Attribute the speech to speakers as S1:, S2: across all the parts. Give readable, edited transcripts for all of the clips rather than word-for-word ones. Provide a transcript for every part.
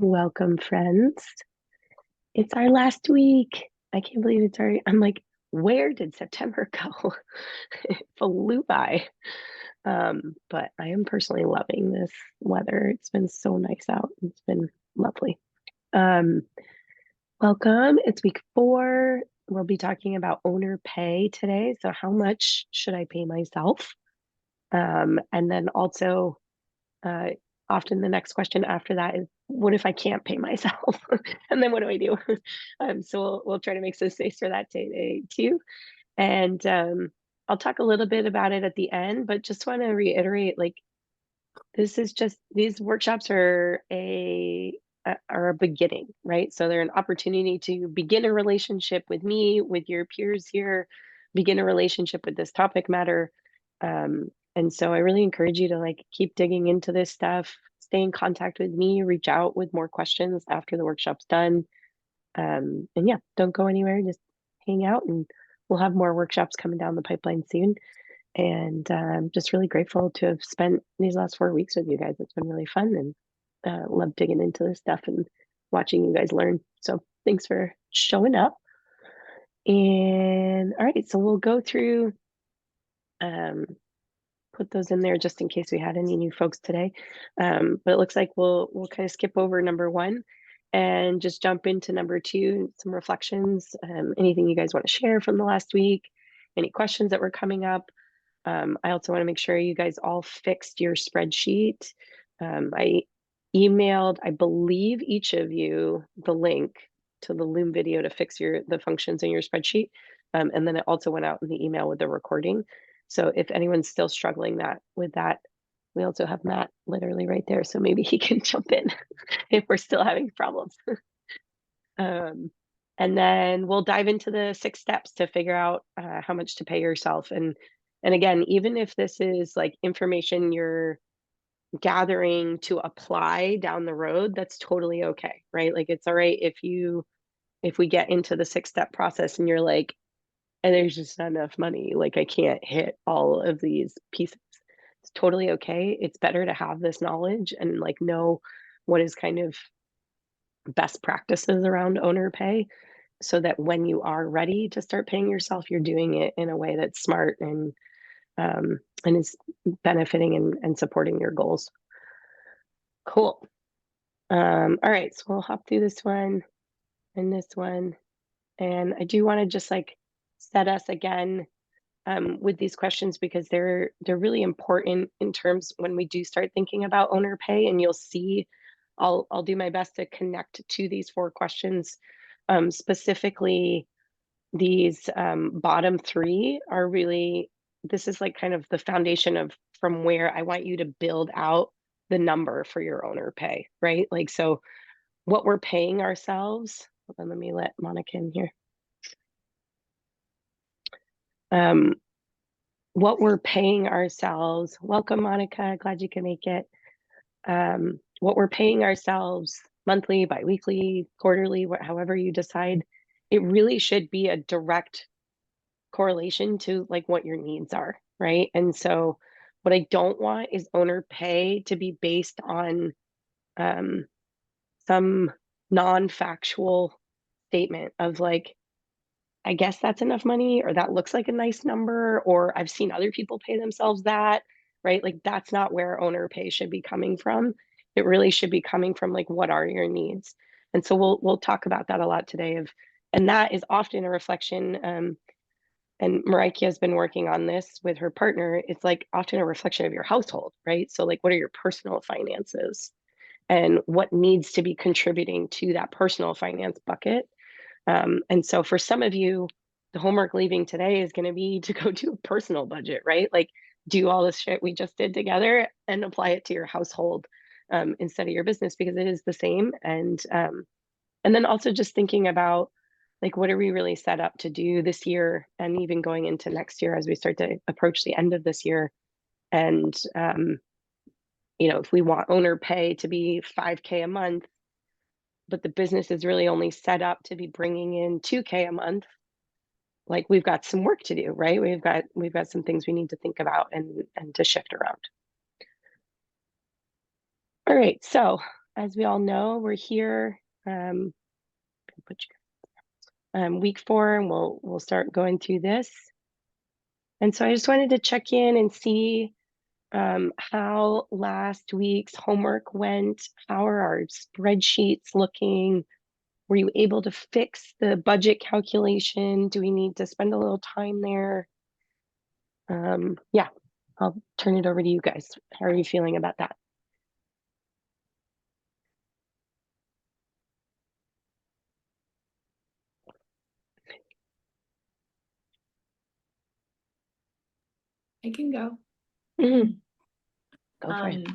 S1: Welcome, friends. It's our last week. I can't believe it's already. I'm like, where did September go? It flew by. But I am personally loving this weather. It's been so nice out. It's been lovely. Um, Welcome. It's week 4. We'll be talking about owner pay today. So, how much should I pay myself? And then also, uh, often the next question after that is, what if I can't pay myself? And then what do I do? So we'll try to make some space for that today too. And I'll talk a little bit about it at the end, but just want to reiterate, like, this is just, these workshops are a beginning, right? So they're an opportunity to begin a relationship with me, with your peers here, begin a relationship with this topic matter. And so I really encourage you to like keep digging into this stuff, stay in contact with me, reach out with more questions after the workshop's done. And yeah, don't go anywhere, just hang out, and we'll have more workshops coming down the pipeline soon. And I'm just really grateful to have spent these last 4 weeks with you guys. It's been really fun, and love digging into this stuff and watching you guys learn. So thanks for showing up. And all right, so we'll go through, um, put those in there just in case we had any new folks today. But it looks like we'll kind of skip over number 1 and just jump into number 2, some reflections, anything you guys want to share from the last week, any questions that were coming up. I also want to make sure you guys all fixed your spreadsheet. I emailed, I believe, each of you the link to the Loom video to fix the functions in your spreadsheet. And then it also went out in the email with the recording. So if anyone's still struggling with that, we also have Matt literally right there. So maybe he can jump in if we're still having problems. Um, and then we'll dive into the 6 steps to figure out how much to pay yourself. And again, even if this is like information you're gathering to apply down the road, that's totally okay, right? Like it's all right if we get into the 6-step process and you're like, and there's just not enough money, like I can't hit all of these pieces. It's totally okay. It's better to have this knowledge and like know what is kind of best practices around owner pay, so that when you are ready to start paying yourself, you're doing it in a way that's smart and is benefiting and supporting your goals. Cool. All right, so we'll hop through this one and this one. And I do want to just like set us again with these questions, because they're really important in terms when we do start thinking about owner pay. And you'll see, I'll do my best to connect to these 4 questions. Specifically, these bottom 3 are really, this is like kind of the foundation of from where I want you to build out the number for your owner pay, right? Like, so what we're paying ourselves, hold on, let me let Monica in here. Um, what we're paying ourselves, welcome Monica, glad you can make it. What we're paying ourselves monthly, biweekly, quarterly, however you decide, it really should be a direct correlation to like what your needs are, right? And so what I don't want is owner pay to be based on um, some non-factual statement of like, I guess that's enough money, or that looks like a nice number, or I've seen other people pay themselves that, right? Like that's not where owner pay should be coming from. It really should be coming from like, what are your needs? And so we'll talk about that a lot today and that is often a reflection. And Marika has been working on this with her partner. It's like often a reflection of your household, right? So like, what are your personal finances and what needs to be contributing to that personal finance bucket? And so for some of you, the homework leaving today is going to be to go do a personal budget, right? Like do all this shit we just did together and apply it to your household instead of your business, because it is the same. And then also just thinking about like, what are we really set up to do this year and even going into next year as we start to approach the end of this year. And, if we want owner pay to be 5K a month, but the business is really only set up to be bringing in 2K a month, like we've got some work to do, right? We've got some things we need to think about and to shift around. All right, so as we all know, we're here, week 4, and we'll start going through this. And so I just wanted to check in and see how last week's homework went. How are our spreadsheets looking? Were you able to fix the budget calculation? Do we need to spend a little time there? Yeah, I'll turn it over to you guys. How are you feeling about that?
S2: I can go.
S1: Go for it.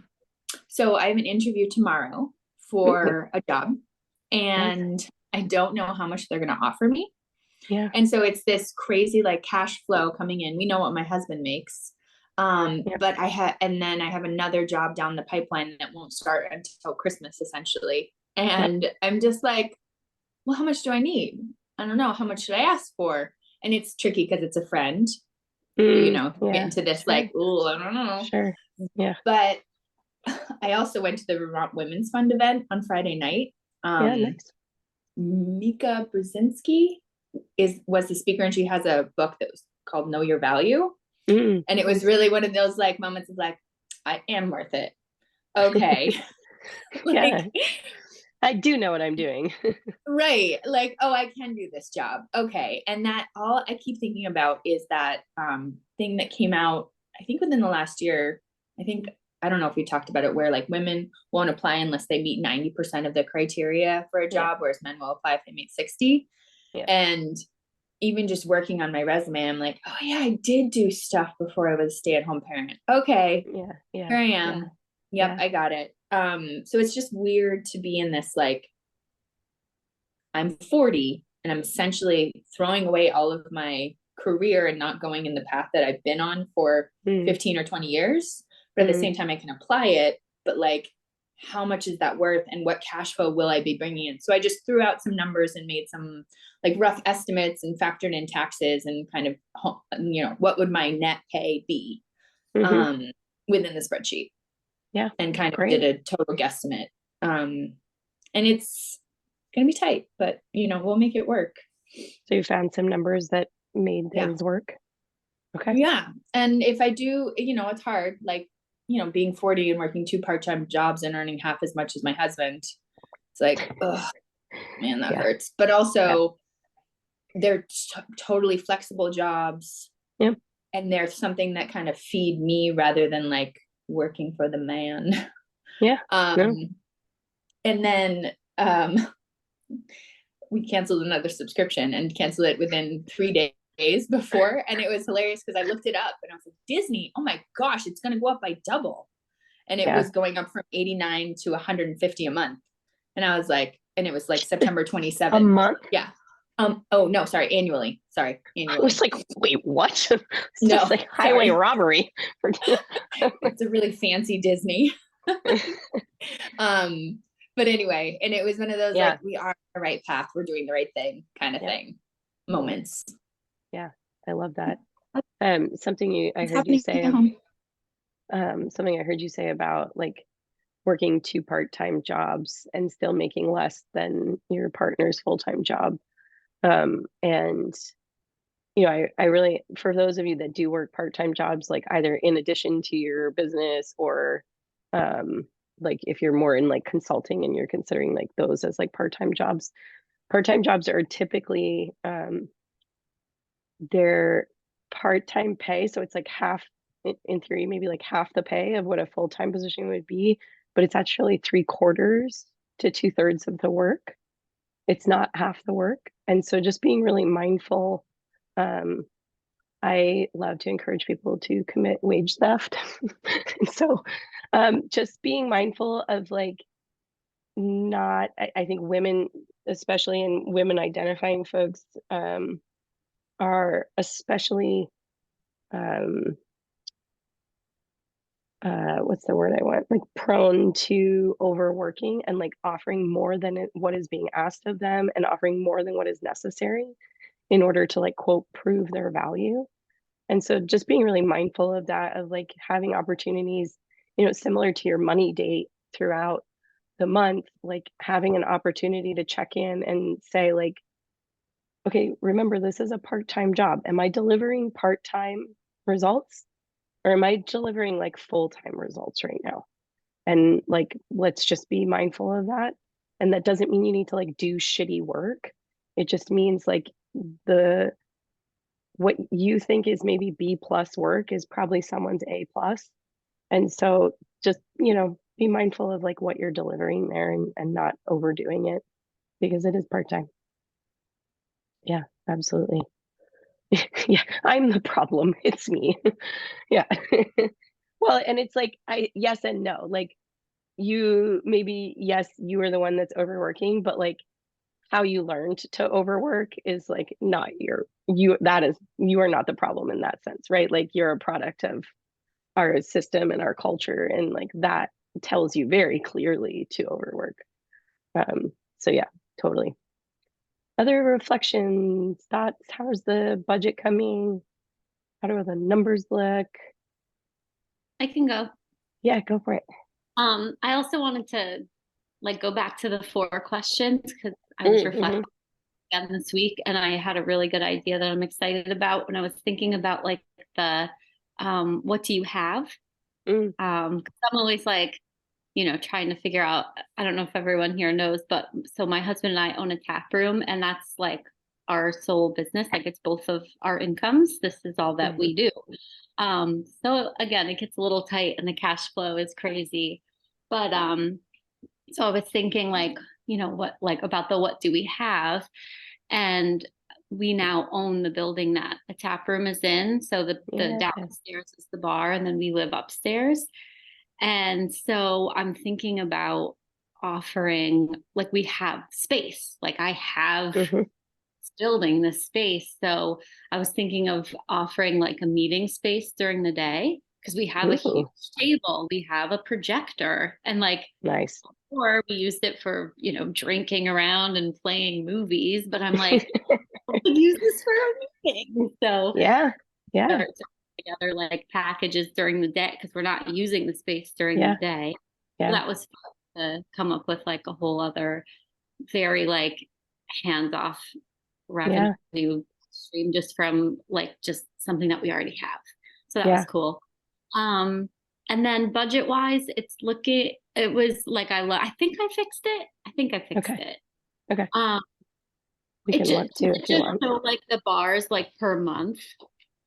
S2: So I have an interview tomorrow for a job, and I don't know how much they're going to offer me.
S1: Yeah.
S2: And so it's this crazy like cash flow coming in. We know what my husband makes. But and then I have another job down the pipeline that won't start until Christmas essentially. And I'm just like, well, how much do I need? I don't know. How much should I ask for? And it's tricky because it's a friend, get into this like, oh, I don't know.
S1: Sure. Yeah.
S2: But I also went to the Vermont Women's Fund event on Friday night.
S1: Nice.
S2: Mika Brzezinski was the speaker, and she has a book that was called Know Your Value. And it was really one of those like moments of like, I am worth it. Okay.
S1: Like, I do know what I'm doing.
S2: Right. Like, oh, I can do this job. Okay. And that all I keep thinking about is that thing that came out, I think within the last year. I don't know if we talked about it, where like women won't apply unless they meet 90% of the criteria for a job, whereas men will apply if they meet 60. And even just working on my resume, I'm like, oh yeah, I did do stuff before I was a stay-at-home parent. Okay. Here I am. Yep, I got it. So it's just weird to be in this, like, I'm 40 and I'm essentially throwing away all of my career and not going in the path that I've been on for 15 or 20 years. But at the same time, I can apply it, but like, how much is that worth and what cash flow will I be bringing in? So I just threw out some numbers and made some like rough estimates and factored in taxes and kind of, what would my net pay be within the spreadsheet.
S1: Yeah.
S2: And kind of did a total guesstimate. And it's going to be tight, but we'll make it work.
S1: So you found some numbers that made things work. Okay.
S2: Yeah. And if I do, it's hard, like, being 40 and working 2 part-time jobs and earning half as much as my husband. It's like, oh man, that hurts. But also they're totally flexible jobs.
S1: Yeah.
S2: And they're something that kind of feed me rather than like working for the man.
S1: Yeah.
S2: And then we canceled another subscription and canceled it within 3 days before. And it was hilarious because I looked it up and I was like, Disney, oh my gosh, it's going to go up by double. And it was going up from 89 to 150 a month. And I was like, and it was like September 27th.
S1: A month?
S2: Yeah. Oh no, sorry, annually. Sorry, annually.
S1: I was like, wait, what?
S2: No,
S1: just like highway robbery.
S2: It's a really fancy Disney. But anyway, and it was one of those like, we are on the right path, we're doing the right thing kind of thing moments.
S1: Yeah, I love that. Something I heard you say about like working 2 part-time jobs and still making less than your partner's full-time job. And I really, for those of you that do work part-time jobs, like either in addition to your business or like if you're more in like consulting and you're considering like those as like part-time jobs are typically they're part-time pay, so it's like half, in theory, maybe like half the pay of what a full-time position would be, but it's actually 3/4 to 2/3 of the work. It's not half the work. And so just being really mindful. I love to encourage people to commit wage theft. So just being mindful of like, not, I think women, especially, and women identifying folks, are especially, what's the word I want? Like prone to overworking and like offering more than what is being asked of them and offering more than what is necessary in order to like, quote, prove their value. And so just being really mindful of that, of like having opportunities, similar to your money date throughout the month, like having an opportunity to check in and say like, okay, remember this is a part-time job. Am I delivering part-time results or am I delivering like full-time results right now? And like, let's just be mindful of that. And that doesn't mean you need to like do shitty work. It just means like the what you think is maybe B plus work is probably someone's A plus. And so just, be mindful of like what you're delivering there and not overdoing it because it is part-time. Yeah, absolutely. Yeah, I'm the problem. It's me. Yeah. Well, and it's like yes and no. Like you maybe yes, you are the one that's overworking, but like how you learned to overwork is like not you are not the problem in that sense, right? Like you're a product of our system and our culture and like that tells you very clearly to overwork. So yeah, totally. Other reflections, thoughts, how's the budget coming? How do the numbers look?
S3: I can go.
S1: Yeah, go for it.
S3: I also wanted to like go back to the 4 questions because I was reflecting again this week and I had a really good idea that I'm excited about when I was thinking about like the what do you have? 'Cause I'm always like, trying to figure out, I don't know if everyone here knows, but so my husband and I own a tap room and that's like our sole business. Like it's both of our incomes. This is all that we do. So again, it gets a little tight and the cash flow is crazy. But so I was thinking like, what like about the what do we have? And we now own the building that a tap room is in. So the downstairs is the bar and then we live upstairs. And so I'm thinking about offering, like we have space, like I have building this space. So I was thinking of offering like a meeting space during the day because we have a huge table, we have a projector, and like
S1: nice.
S3: Or we used it for, drinking around and playing movies. But I'm like, I could use this for a meeting. So
S1: yeah.
S3: Together like packages during the day because we're not using the space during the day.
S1: Yeah.
S3: So that was fun to come up with like a whole other very like hands-off revenue stream just from like just something that we already have. So that was cool. And then budget wise, it was like I think I fixed it. I think I fixed it.
S1: Okay. We
S3: it
S1: can
S3: just,
S1: look too if you want.
S3: So like the bars like per month.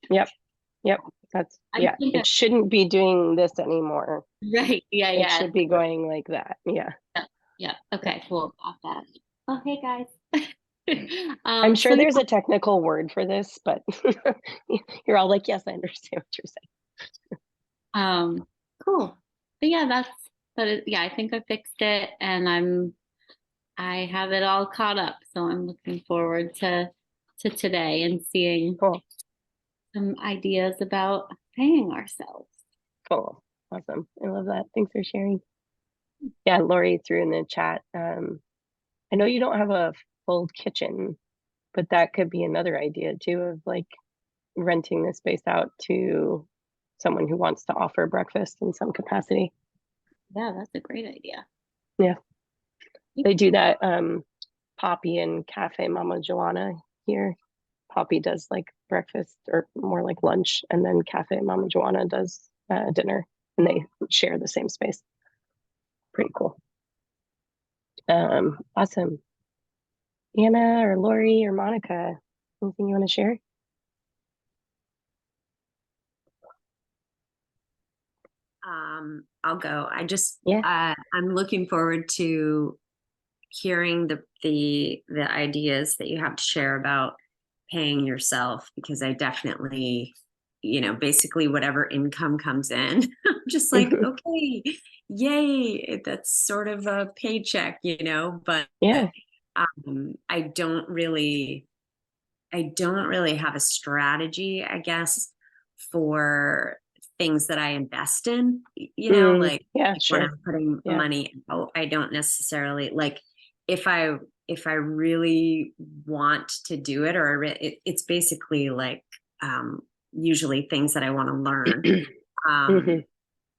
S1: Yep. That's it shouldn't be doing this anymore.
S3: Right. Yeah.
S1: It should be going like that.
S3: Yeah. Okay, cool. Got that. Oh, hey guys.
S1: I'm sure there's a technical word for this, but you're all like, yes, I understand what you're
S3: saying. Cool. But yeah, I think I fixed it and I have it all caught up. So I'm looking forward to today and seeing some ideas about paying ourselves.
S1: Cool. Awesome. I love that. Thanks for sharing. Yeah, Lori threw in the chat. I know you don't have a full kitchen, but that could be another idea too of like renting the space out to someone who wants to offer breakfast in some capacity.
S3: Yeah, that's a great idea.
S1: Yeah. They do that. Poppy and Cafe Mama Joanna here. Poppy does like breakfast or more like lunch, and then Cafe Mama Joanna does dinner, and they share the same space. Pretty cool. Awesome. Anna or Lori or Monica, anything you want to share?
S4: I'll go. I'm looking forward to hearing the ideas that you have to share about paying yourself, because I definitely, basically whatever income comes in, I'm just like, okay, yay, that's sort of a paycheck, but I don't really have a strategy, I guess, for things that I invest in, when I'm putting money out. I don't necessarily like if I really want to do it, or it's basically like usually things that I want to learn.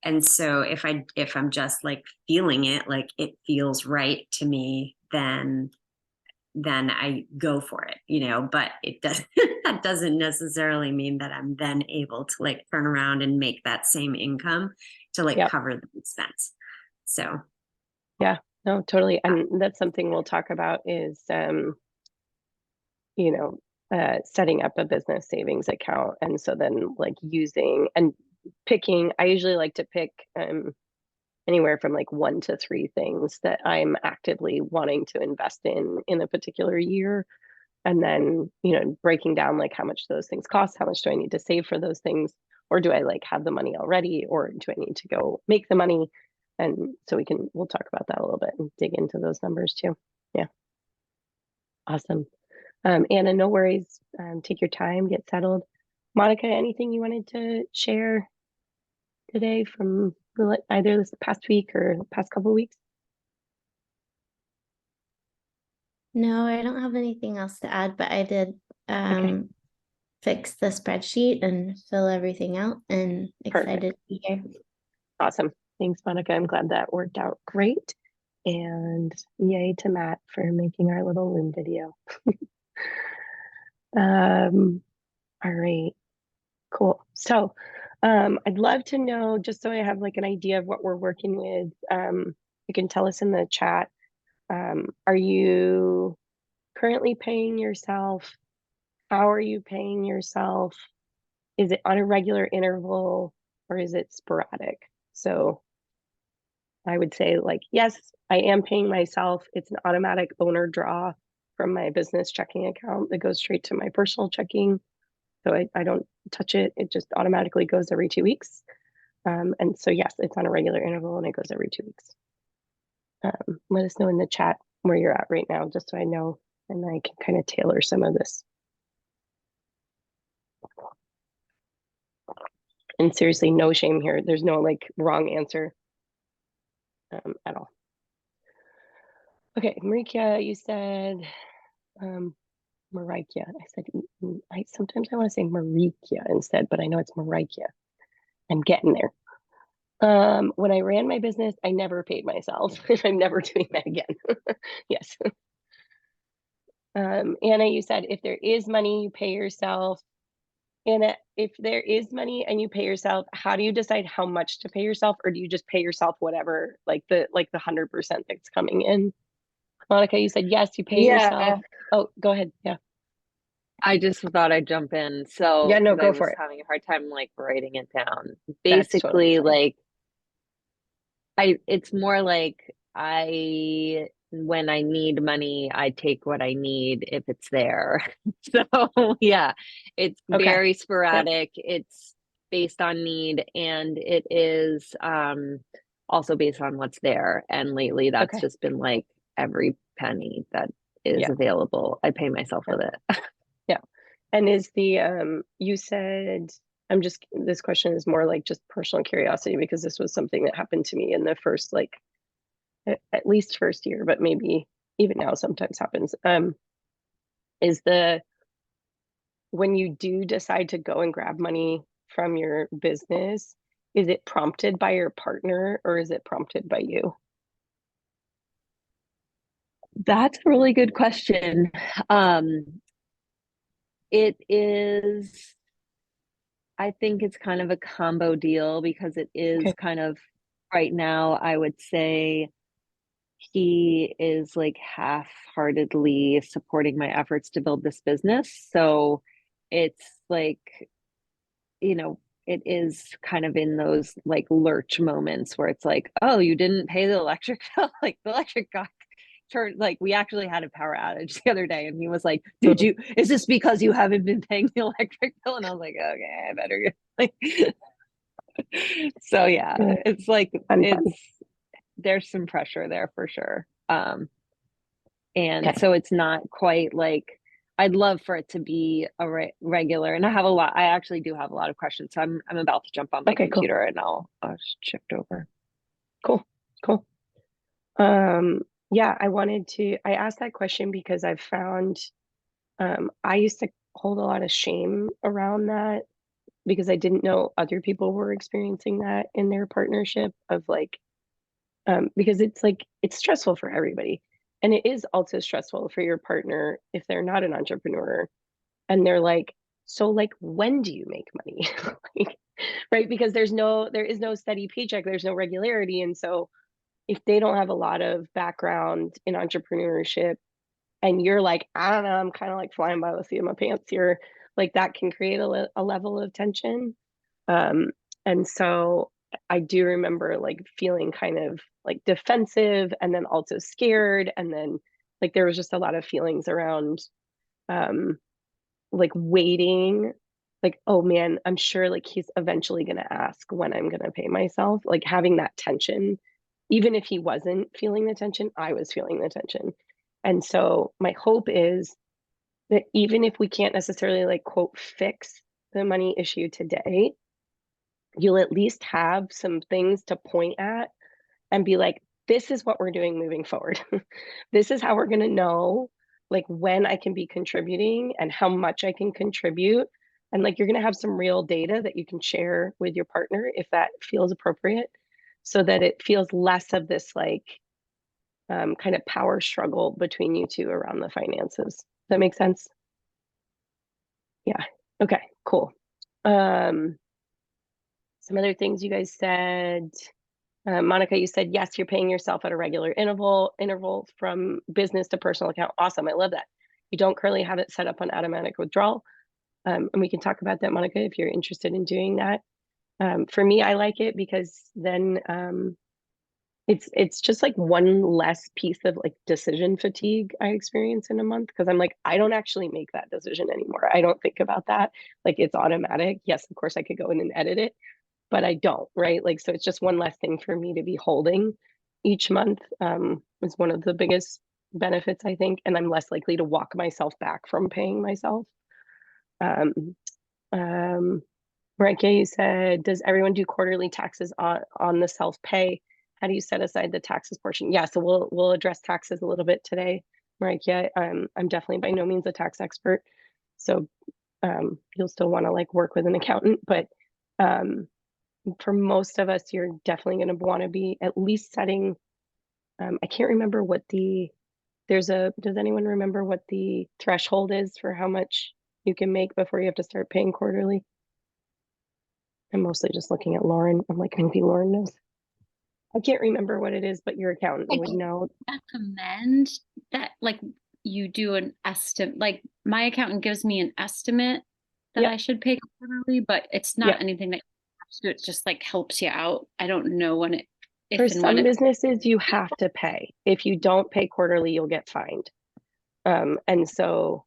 S4: And so if I'm just like feeling it, like it feels right to me, then I go for it, but it does that doesn't necessarily mean that I'm then able to like turn around and make that same income to like
S1: Yep.
S4: cover the expense. So
S1: Yeah, no, totally. And that's something we'll talk about is, setting up a business savings account. And so then like using and picking, I usually like to pick anywhere from like 1 to 3 things that I'm actively wanting to invest in a particular year. And then, breaking down like how much those things cost, how much do I need to save for those things, or do I like have the money already, or do I need to go make the money? And so we'll talk about that a little bit and dig into those numbers too. Yeah. Awesome. Anna, no worries. Take your time, get settled. Monica, anything you wanted to share today from either this past week or past couple of weeks?
S5: No, I don't have anything else to add, but I did fix the spreadsheet and fill everything out, and excited to be here.
S1: Awesome. Thanks, Monica. I'm glad that worked out great. And yay to Matt for making our little Loom video. All right, cool. So I'd love to know, just so I have like an idea of what we're working with, you can tell us in the chat, are you currently paying yourself? How are you paying yourself? Is it on a regular interval or is it sporadic? So I would say like, yes, I am paying myself. It's an automatic owner draw from my business checking account that goes straight to my personal checking. So I don't touch it. It just automatically goes every 2 weeks. And so, yes, it's on a regular interval and it goes every 2 weeks. Let us know in the chat where you're at right now, just so I know, and I can kind of tailor some of this. And seriously, no shame here. There's no like wrong answer at all. Okay, Marikia, you said Marikia. I said sometimes I want to say Marikia instead, but I know it's Marikia. I'm getting there. When I ran my business, I never paid myself. I'm never doing that again. Yes. Anna, you said if there is money, you pay yourself. Anna, if there is money and you pay yourself, how do you decide how much to pay yourself, or do you just pay yourself whatever, like the 100% that's coming in? Monica, you said yes, you pay yourself. Oh, go ahead. Yeah.
S6: I just thought I'd jump in. So
S1: Yeah, no,
S6: 'cause
S1: go
S6: I
S1: for
S6: was
S1: it.
S6: having a hard time like writing it down.
S1: That's totally
S6: Basically,
S1: fine.
S6: like it's more like when I need money, I take what I need if it's there. So yeah, it's
S1: Okay.
S6: very sporadic. It's based on need, and it is also based on what's there. And lately that's
S1: Okay.
S6: just been like every penny that is
S1: Yeah.
S6: available, I pay myself with it.
S1: Yeah. And is the you said, this question is more like just personal curiosity, because this was something that happened to me in the first, like at least first year, but maybe even now sometimes happens. Is when you do decide to go and grab money from your business, is it prompted by your partner or is it prompted by you?
S6: That's a really good question. It is, I think it's kind of a combo deal, because it is
S1: Okay.
S6: kind of right now, I would say he is like half-heartedly supporting my efforts to build this business. So it's like, it is kind of in those like lurch moments where it's like, oh, you didn't pay the electric bill. Like the electric guy turned, like we actually had a power outage the other day and he was like, is this because you haven't been paying the electric bill? And I was like, okay, I better get like so yeah, it's like there's some pressure there for sure. And
S1: Okay.
S6: so it's not quite like, I'd love for it to be a regular, and I actually do have a lot of questions. So I'm about to jump on my computer and I'll shift over.
S1: Cool. Yeah, I asked that question because I've found, I used to hold a lot of shame around that because I didn't know other people were experiencing that in their partnership of like, because it's like, it's stressful for everybody. And it is also stressful for your partner if they're not an entrepreneur and they're like, so like, when do you make money? Like, right? Because there is no steady paycheck, there's no regularity. And so if they don't have a lot of background in entrepreneurship and you're like, I don't know, I'm kind of like flying by the seat of my pants here, like that can create a level of tension. Um, and so I do remember like feeling kind of like defensive and then also scared. And then like there was just a lot of feelings around um, like waiting, like, oh man, I'm sure like he's eventually going to ask when I'm going to pay myself, like having that tension. Even if he wasn't feeling the tension, I was feeling the tension. And so my hope is that even if we can't necessarily like quote fix the money issue today, you'll at least have some things to point at and be like, this is what we're doing moving forward. This is how we're going to know like when I can be contributing and how much I can contribute. And like you're going to have some real data that you can share with your partner if that feels appropriate, so that it feels less of this like kind of power struggle between you two around the finances. Does that make sense? Yeah. Okay, cool. Some other things you guys said. Monica, you said, yes, you're paying yourself at a regular interval from business to personal account. Awesome. I love that. You don't currently have it set up on automatic withdrawal. And we can talk about that, Monica, if you're interested in doing that. For me, I like it because then it's just like one less piece of like decision fatigue I experience in a month, because I'm like, I don't actually make that decision anymore. I don't think about that. Like it's automatic. Yes, of course I could go in and edit it, but I don't, right? Like, so it's just one less thing for me to be holding each month, is one of the biggest benefits, I think. And I'm less likely to walk myself back from paying myself. Um, um, Marika, you said, does everyone do quarterly taxes on the self-pay? How do you set aside the taxes portion? Yeah, so we'll address taxes a little bit today, Marika. I'm definitely by no means a tax expert. So you'll still want to like work with an accountant, but for most of us, you're definitely going to want to be at least setting. I can't remember what does anyone remember what the threshold is for how much you can make before you have to start paying quarterly? I'm mostly just looking at Lauren. I'm like, maybe Lauren knows. I can't remember what it is, but your accountant would know.
S3: Recommend that like you do an estimate, like my accountant gives me an estimate that
S1: Yep.
S3: I should pay quarterly, but it's not
S1: Yep.
S3: anything that you have to do. It just like helps you out. I don't know when
S1: For
S3: if and when
S1: some businesses, you have to pay. If you don't pay quarterly, you'll get fined. And so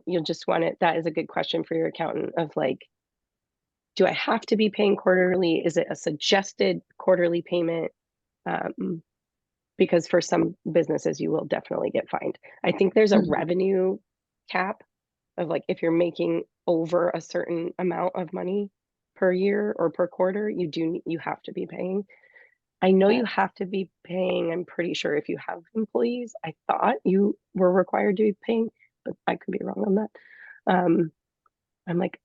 S1: you'll just want it. That is a good question for your accountant of like, do I have to be paying quarterly? Is it a suggested quarterly payment? Because for some businesses, you will definitely get fined. I think there's a revenue cap of like, if you're making over a certain amount of money per year or per quarter, you have to be paying. I know you have to be paying, I'm pretty sure if you have employees, I thought you were required to be paying, but I could be wrong on that. I'm like,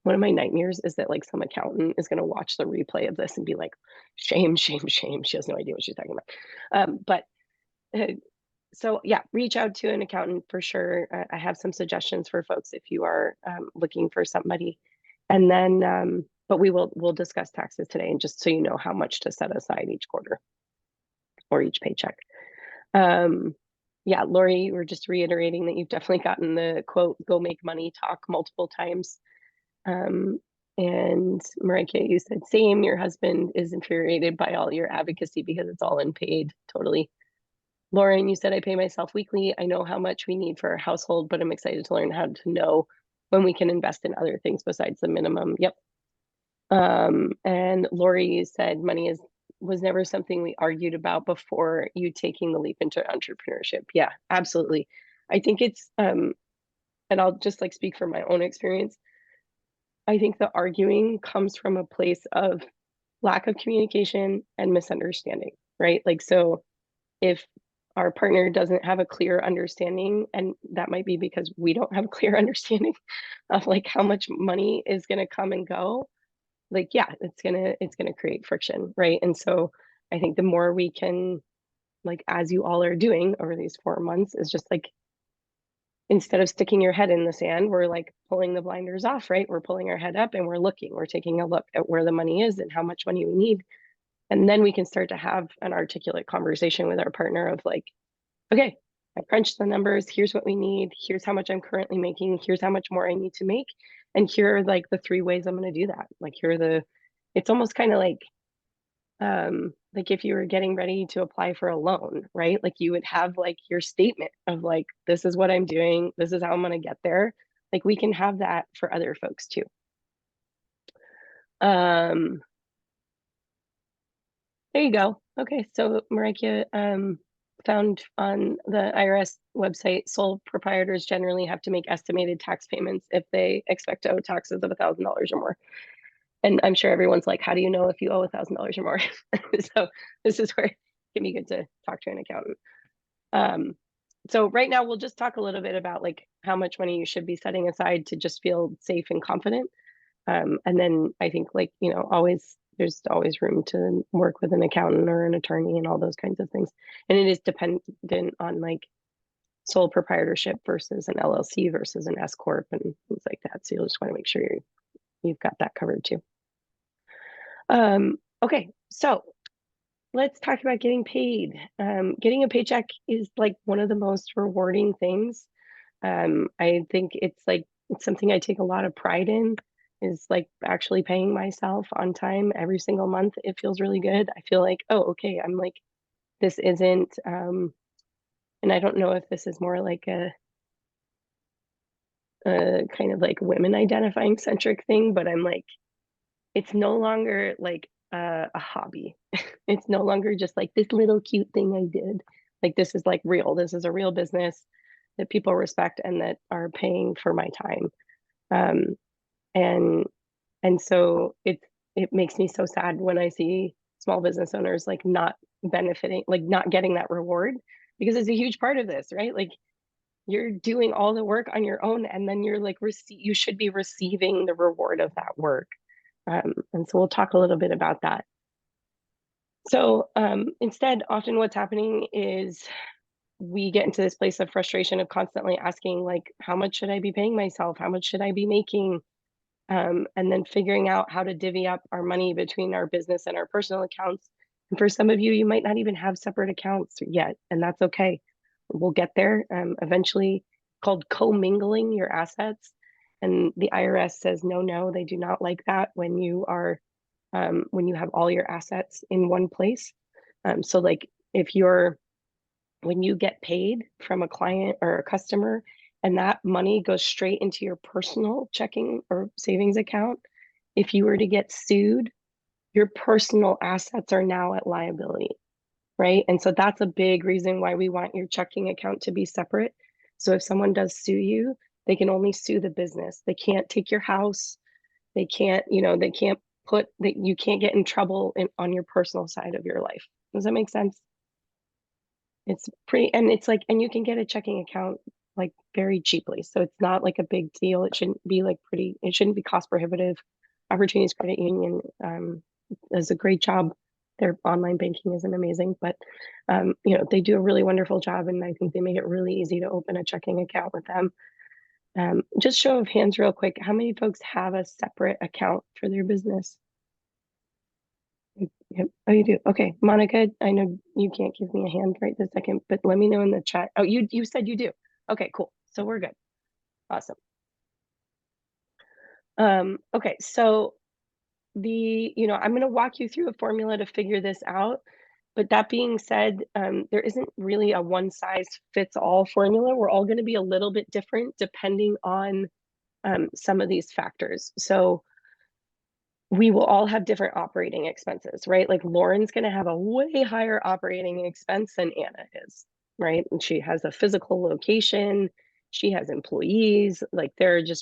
S1: one of my nightmares is that like some accountant is going to watch the replay of this and be like, shame, shame, shame. She has no idea what she's talking about. But so yeah, reach out to an accountant for sure. I have some suggestions for folks if you are looking for somebody. And then, but we'll discuss taxes today, and just so you know how much to set aside each quarter or each paycheck. Yeah, Lori, you were just reiterating that you've definitely gotten the quote, go make money talk multiple times. And Marika, you said same, your husband is infuriated by all your advocacy because it's all unpaid. Totally. Lauren, you said I pay myself weekly. I know how much we need for our household, but I'm excited to learn how to know when we can invest in other things besides the minimum. Yep. And Lori, you said money was never something we argued about before you taking the leap into entrepreneurship. Yeah, absolutely. I think it's and I'll just like speak from my own experience. I think the arguing comes from a place of lack of communication and misunderstanding, right? Like, so if our partner doesn't have a clear understanding, and that might be because we don't have a clear understanding of like how much money is going to come and go, like, yeah, it's gonna create friction, right? And so I think the more we can, like, as you all are doing over these 4 months, is just like, instead of sticking your head in the sand, we're like pulling the blinders off, right? We're pulling our head up and we're looking, we're taking a look at where the money is and how much money we need. And then we can start to have an articulate conversation with our partner of like, okay, I crunched the numbers. Here's what we need. Here's how much I'm currently making. Here's how much more I need to make. And here are like the 3 ways I'm going to do that. Like, here are it's almost kind of like if you were getting ready to apply for a loan, right? Like, you would have like your statement of like, this is what I'm doing. This is how I'm going to get there. Like, we can have that for other folks too. There you go. Okay, so Mariah found on the IRS website, sole proprietors generally have to make estimated tax payments if they expect to owe taxes of $1,000 or more. And I'm sure everyone's like, how do you know if you owe $1,000 or more? So this is where it can be good to talk to an accountant. So right now we'll just talk a little bit about like how much money you should be setting aside to just feel safe and confident. And then I think, like, you know, there's always room to work with an accountant or an attorney and all those kinds of things. And it is dependent on like sole proprietorship versus an LLC versus an S corp and things like that. So you'll just want to make sure you've got that covered too. Okay, so let's talk about getting paid. Getting a paycheck is like one of the most rewarding things. I think it's something I take a lot of pride in, is like actually paying myself on time every single month. It feels really good. I feel like, oh, okay, I'm like, this isn't, and I don't know if this is more like a kind of like women identifying centric thing, but I'm like, it's no longer like a hobby. It's no longer just like this little cute thing I did. Like, this is like real. This is a real business that people respect and that are paying for my time. Um, and so it makes me so sad when I see small business owners like not benefiting, like not getting that reward, because it's a huge part of this, right? Like, you're doing all the work on your own, and then you're like, you should be receiving the reward of that work. And so we'll talk a little bit about that. So instead, often what's happening is we get into this place of frustration of constantly asking, like, how much should I be paying myself? How much should I be making? And then figuring out how to divvy up our money between our business and our personal accounts. And for some of you, you might not even have separate accounts yet, and that's okay. We'll get there eventually. Called commingling your assets. And the IRS says, no, they do not like that when you are, when you have all your assets in one place. So like, when you get paid from a client or a customer, and that money goes straight into your personal checking or savings account, if you were to get sued, your personal assets are now at liability, right? And so that's a big reason why we want your checking account to be separate. So if someone does sue you, they can only sue the business. They can't take your house. They can't, they can't put that, you can't get in trouble on your personal side of your life. Does that make sense? It's pretty, and it's like, and you can get a checking account like very cheaply. So it's not like a big deal. It shouldn't be like it shouldn't be cost prohibitive. Opportunities Credit Union does a great job. Their online banking isn't amazing, but they do a really wonderful job. And I think they make it really easy to open a checking account with them. Just show of hands real quick. How many folks have a separate account for their business? Yep. Oh, you do. Okay, Monica, I know you can't give me a hand right this second, but let me know in the chat. Oh, you said you do. Okay, cool. So we're good. Awesome. Okay, so I'm going to walk you through a formula to figure this out. But that being said, there isn't really a one size fits all formula. We're all going to be a little bit different depending on some of these factors. So we will all have different operating expenses, right? Like, Lauren's going to have a way higher operating expense than Anna is, right? And she has a physical location. She has employees, like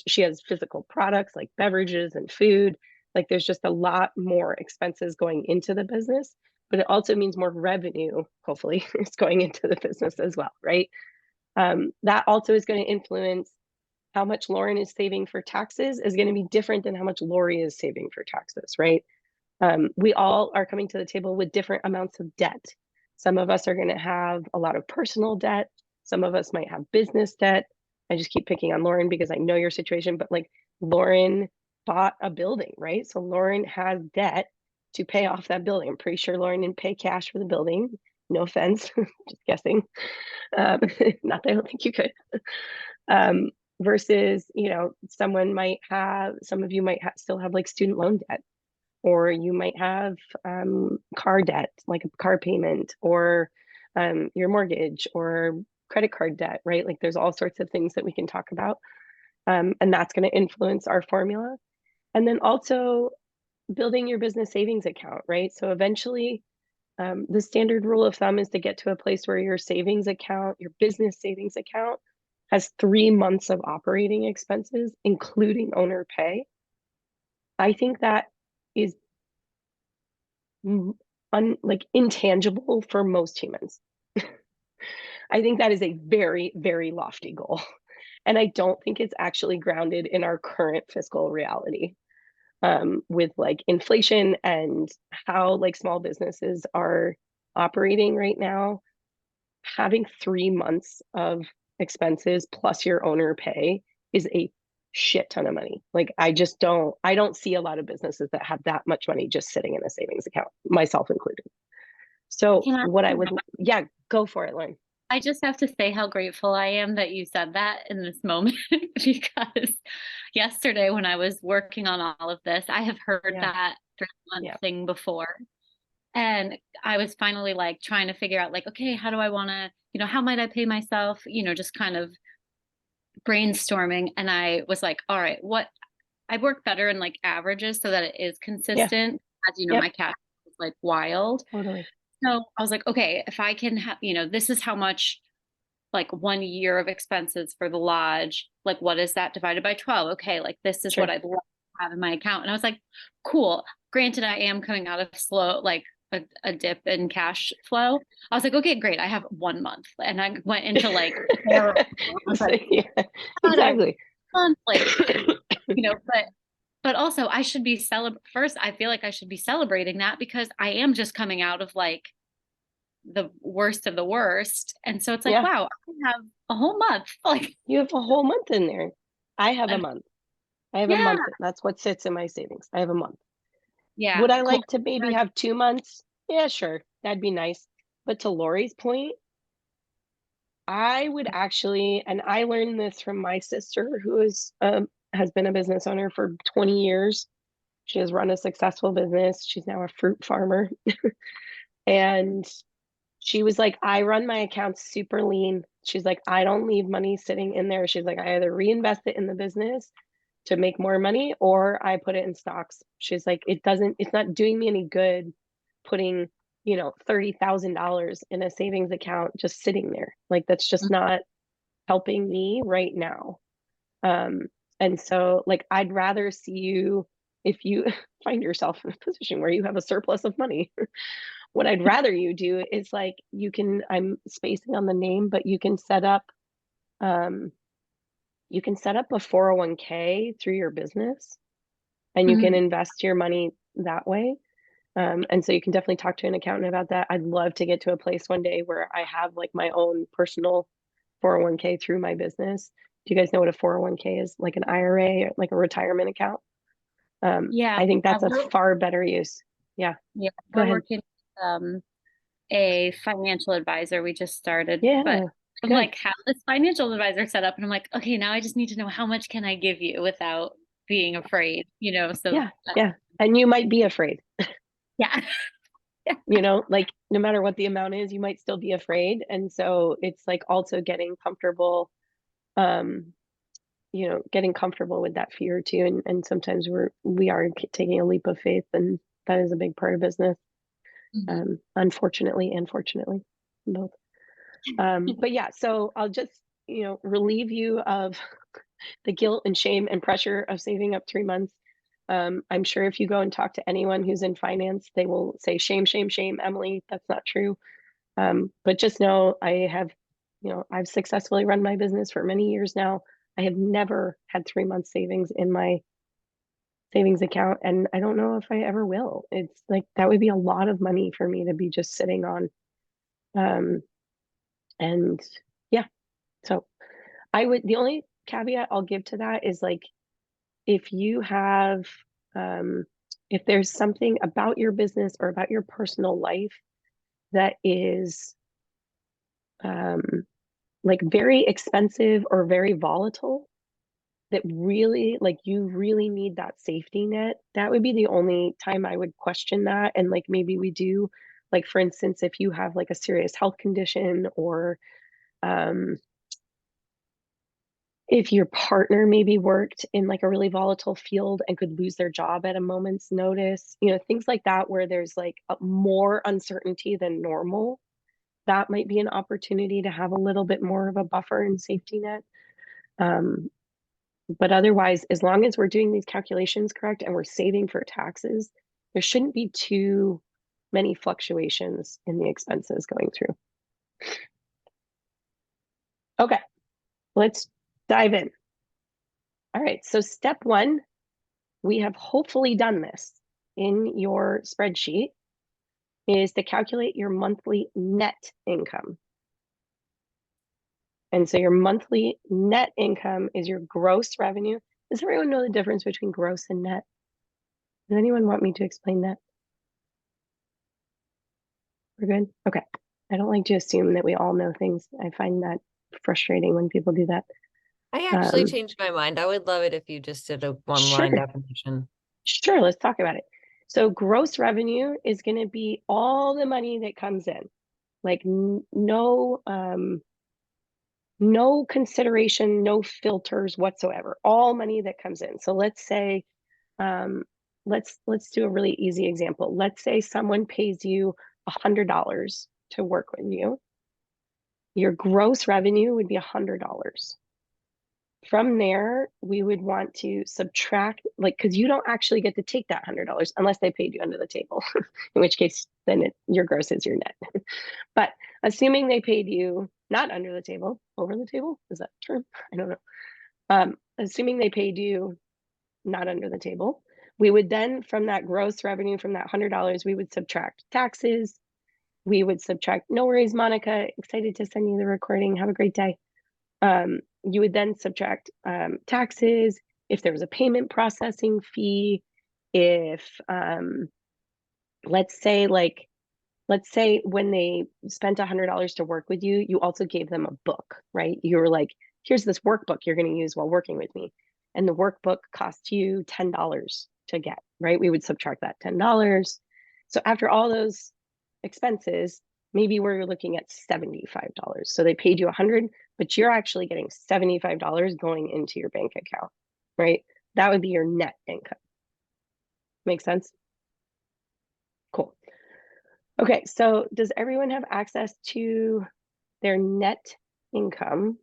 S1: she has physical products like beverages and food. Like, there's just a lot more expenses going into the business, but it also means more revenue, hopefully, is going into the business as well, right? That also is going to influence how much Lauren is saving for taxes is going to be different than how much Lori is saving for taxes, right? We all are coming to the table with different amounts of debt. Some of us are going to have a lot of personal debt. Some of us might have business debt. I just keep picking on Lauren because I know your situation, but like Lauren bought a building, right? So Lauren has debt to pay off that building. I'm pretty sure Lauren didn't pay cash for the building. No offense, just guessing. Not that I don't think you could. Versus, you know, some of you might still have like student loan debt, or you might have car debt, like a car payment, or your mortgage or credit card debt, right? Like there's all sorts of things that we can talk about. And that's going to influence our formula. And then also building your business savings account, right? So eventually, the standard rule of thumb is to get to a place where your savings account, your business savings account, has 3 months of operating expenses, including owner pay. I think that is like intangible for most humans. I think that is a very, very lofty goal. And I don't think it's actually grounded in our current fiscal reality. With like inflation and how like small businesses are operating right now, having 3 months of expenses plus your owner pay is a shit ton of money. Like I don't see a lot of businesses that have that much money just sitting in a savings account, myself included. So
S3: Can I-
S1: what I would, yeah, go for it, Lauren.
S3: I just have to say how grateful I am that you said that in this moment because yesterday when I was working on all of this, I have heard
S1: Yeah.
S3: that 3 month
S1: Yeah.
S3: thing before. And I was finally like trying to figure out like, okay, how do I want to, how might I pay myself? Just kind of brainstorming. And I was like, all right, I work better in like averages so that it is consistent. As you know,
S1: Yep.
S3: my cash is like wild.
S1: Totally.
S3: So I was like, okay, if I can have, this is how much like 1 year of expenses for the lodge, like what is that divided by 12? Okay, like this is
S1: Sure.
S3: what I'd love to have in my account. And I was like, cool. Granted, I am coming out of slow, like a dip in cash flow. I was like, okay, great. I have 1 month. And I went into like, I was like,
S1: Yeah, exactly.
S3: like, but also I should be first, I feel like I should be celebrating that because I am just coming out of like the worst of the worst. And so it's like,
S1: Yeah.
S3: wow, I have a whole month. Like
S1: You have a whole month in there. I have a
S3: And-
S1: month. I have a
S3: Yeah.
S1: month. That's what sits in my savings. I have a month.
S3: yeah.
S1: Would I
S3: cool.
S1: like to maybe have 2 months? Yeah, sure. That'd be nice. But to Lori's point, I would actually, and I learned this from my sister, who has been a business owner for 20 years. She has run a successful business. She's now a fruit farmer. And she was like, I run my accounts super lean. She's like, I don't leave money sitting in there. She's like, I either reinvest it in the business to make more money or I put it in stocks. She's like, it's not doing me any good putting, $30,000 in a savings account just sitting there. Like that's just not helping me right now. And so like I'd rather see you, if you find yourself in a position where you have a surplus of money, what I'd rather you do is like I'm spacing on the name, but you can set up a 401k through your business and you can invest your money that way. And so you can definitely talk to an accountant about that. I'd love to get to a place one day where I have like my own personal 401k through my business. Do you guys know what a 401k is? Like an IRA, or like a retirement account?
S3: Yeah.
S1: I think that's a
S3: we're-
S1: far better use. Yeah.
S3: Yeah.
S1: Go
S3: We're
S1: ahead.
S3: working with a financial advisor. We just started.
S1: Yeah.
S3: But I'm
S1: good.
S3: like, how this financial advisor set up? And I'm like, okay, now I just need to know how much can I give you without being afraid, so
S1: Yeah. And you might be afraid,
S3: yeah.
S1: like no matter what the amount is, you might still be afraid. And so it's like also getting comfortable, getting comfortable with that fear too. And sometimes we are taking a leap of faith, and that is a big part of business. Unfortunately and fortunately, both. But yeah, so I'll just, relieve you of the guilt and shame and pressure of saving up 3 months. I'm sure if you go and talk to anyone who's in finance, they will say, shame, shame, shame, Emily, that's not true. But just know I've successfully run my business for many years now. I have never had 3 months savings in my savings account, and I don't know if I ever will. It's like, that would be a lot of money for me to be just sitting on. And yeah, so the only caveat I'll give to that is like, if you have, if there's something about your business or about your personal life that is like very expensive or very volatile, that really, like, you really need that safety net, that would be the only time I would question that. And like, maybe we do, like, for instance, if you have like a serious health condition, or if your partner maybe worked in like a really volatile field and could lose their job at a moment's notice, things like that, where there's like more uncertainty than normal, that might be an opportunity to have a little bit more of a buffer and safety net. But otherwise, as long as we're doing these calculations correct and we're saving for taxes, there shouldn't be too many fluctuations in the expenses going through. Okay, let's dive in. All right, so step one, we have hopefully done this in your spreadsheet, is to calculate your monthly net income. And so your monthly net income is your gross revenue. Does everyone know the difference between gross and net? Does anyone want me to explain that? We're good? Okay. I don't like to assume that we all know things. I find that frustrating when people do that.
S7: I actually changed my mind. I would love it if you just did a one-line
S1: Sure.
S7: definition.
S1: Sure, let's talk about it. So gross revenue is going to be all the money that comes in, like no consideration, no filters whatsoever, all money that comes in. So let's say, let's do a really easy example. Let's say someone pays you $100 to work with you. Your gross revenue would be $100. From there, we would want to subtract, like, because you don't actually get to take that $100 unless they paid you under the table, in which case then your gross is your net. But assuming they paid you not under the table, over the table, is that true? I don't know. Assuming they paid you not under the table, we would then, from that gross revenue, from that $100, we would subtract taxes. We would subtract, no worries, Monica, excited to send you the recording. Have a great day. You would then subtract taxes, if there was a payment processing fee, if let's say when they spent $100 to work with you, you also gave them a book, right? You were like, here's this workbook you're going to use while working with me. And the workbook cost you $10 to get, right? We would subtract that $10. So after all those expenses, maybe we're looking at $75. So they paid you $100, but you're actually getting $75 going into your bank account, right? That would be your net income. Make sense? Cool. Okay, so does everyone have access to their net income?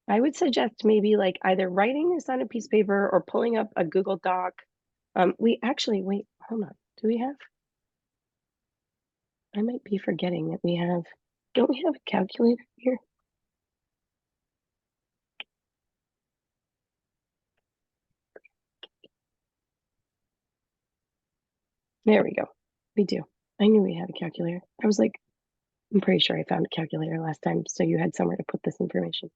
S1: I would suggest maybe like either writing this on a piece of paper or pulling up a Google Doc. We actually, wait, hold on. Do we have? I might be forgetting that we have, don't we have a calculator here? There we go. We do. I knew we had a calculator. I was like, I'm pretty sure I found a calculator last time, so you had somewhere to put this information.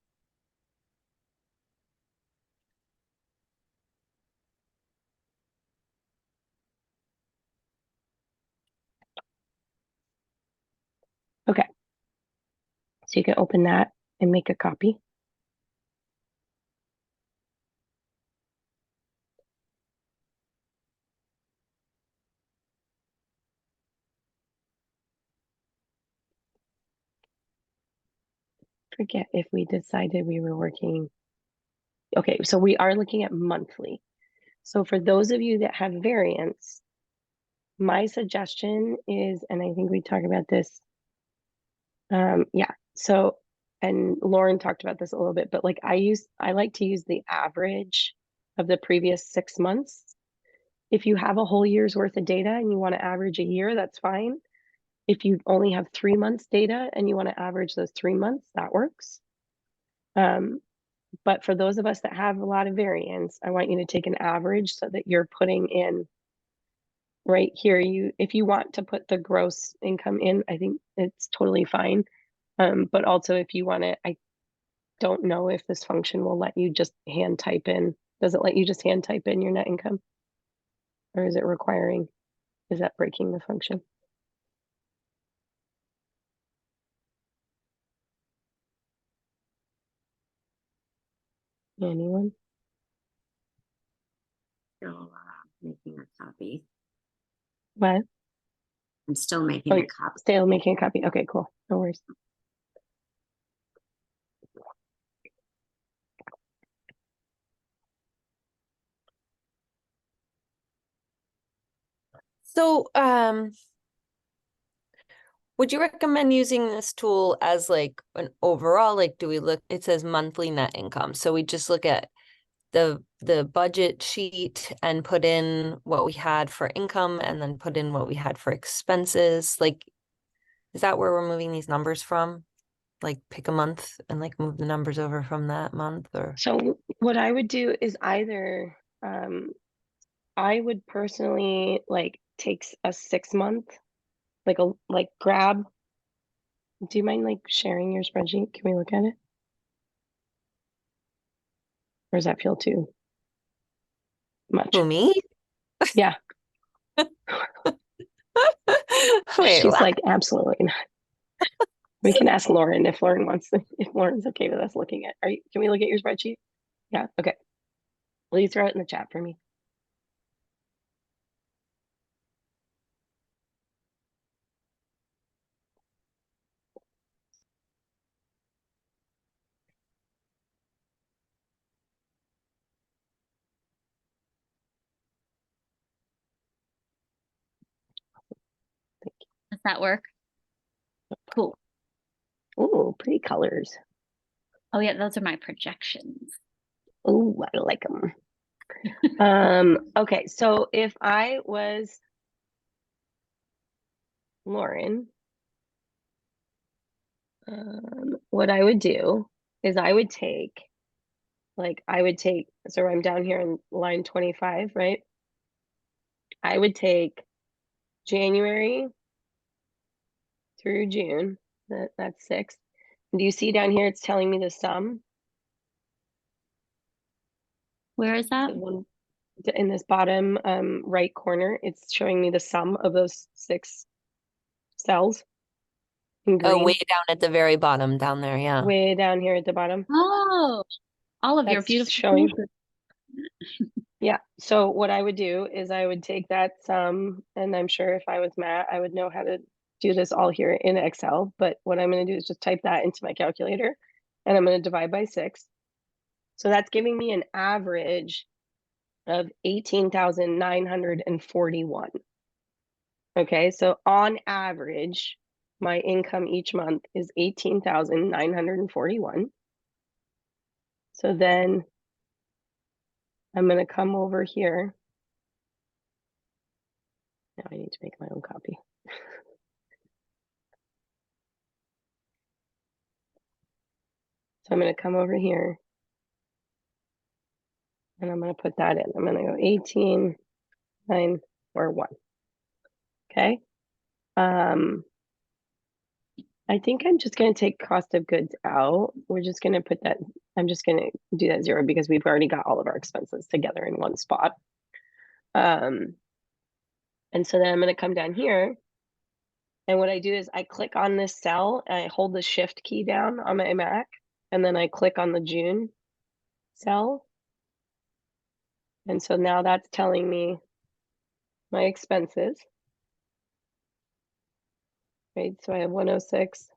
S1: Okay. So you can open that and make a copy. Forget if we decided we were working. Okay, so we are looking at monthly. So for those of you that have variance, my suggestion is, and I think we talked about this, yeah, so, and Lauren talked about this a little bit, but like I like to use the average of the previous 6 months If you have a whole year's worth of data and you want to average a year, that's fine. If you only have 3 months data and you want to average those 3 months, that works. But for those of us that have a lot of variance, I want you to take an average so that you're putting in right here. If you want to put the gross income in, I think it's totally fine. But also if you want to, I don't know if this function will let you just hand type in. Does it let you just hand type in your net income? Or is it requiring, is that breaking the function? Anyone?
S4: Still making a copy.
S1: What?
S4: I'm still making
S1: Oh,
S4: a copy.
S1: still making a copy. Okay, cool. No worries.
S7: So, would you recommend using this tool as like an overall, like, do we look, it says monthly net income. So we just look at the budget sheet and put in what we had for income and then put in what we had for expenses. Like, is that where we're moving these numbers from? Like pick a month and like move the numbers over from that month or?
S1: So what I would do is either, I would personally like take a 6 month, like grab. Do you mind like sharing your spreadsheet? Can we look at it? Or does that feel too much?
S7: Who, me?
S1: Yeah.
S7: Wait,
S1: She's
S7: what?
S1: like, absolutely not. We can ask Lauren if Lauren wants to, if Lauren's okay with us looking at, can we look at your spreadsheet? Yeah, okay. Will you throw it in the chat for me?
S3: Does that work? Cool.
S1: Oh, pretty colors.
S3: Oh yeah, those are my projections.
S1: Oh, I like them. Okay, so if I was Lauren, what I would do is I would take, so I'm down here in line 25, right? I would take January through June, that's 6. Do you see down here, it's telling me the sum?
S3: Where is that?
S1: In this bottom right corner, it's showing me the sum of those 6 cells in
S7: Oh,
S1: green.
S7: way down at the very bottom down there, yeah.
S1: Way down here at the bottom.
S3: Oh, all of your
S1: That's
S3: beautiful
S1: showing.
S3: pieces.
S1: Yeah, so what I would do is I would take that sum, and I'm sure if I was Matt, I would know how to do this all here in Excel, but what I'm going to do is just type that into my calculator, and I'm going to divide by 6. So that's giving me an average of 18,941. Okay, so on average, my income each month is 18,941. So then I'm going to come over here. Now I need to make my own copy. So I'm going to come over here and I'm going to put that in. I'm going to go 18, 9, or 1. Okay. I think I'm just going to take cost of goods out. We're just going to put that, I'm just going to do that 0 because we've already got all of our expenses together in one spot. And so then I'm going to come down here. And what I do is I click on this cell and I hold the shift key down on my Mac. And then I click on the June cell. And so now that's telling me my expenses. Right, so I have 106,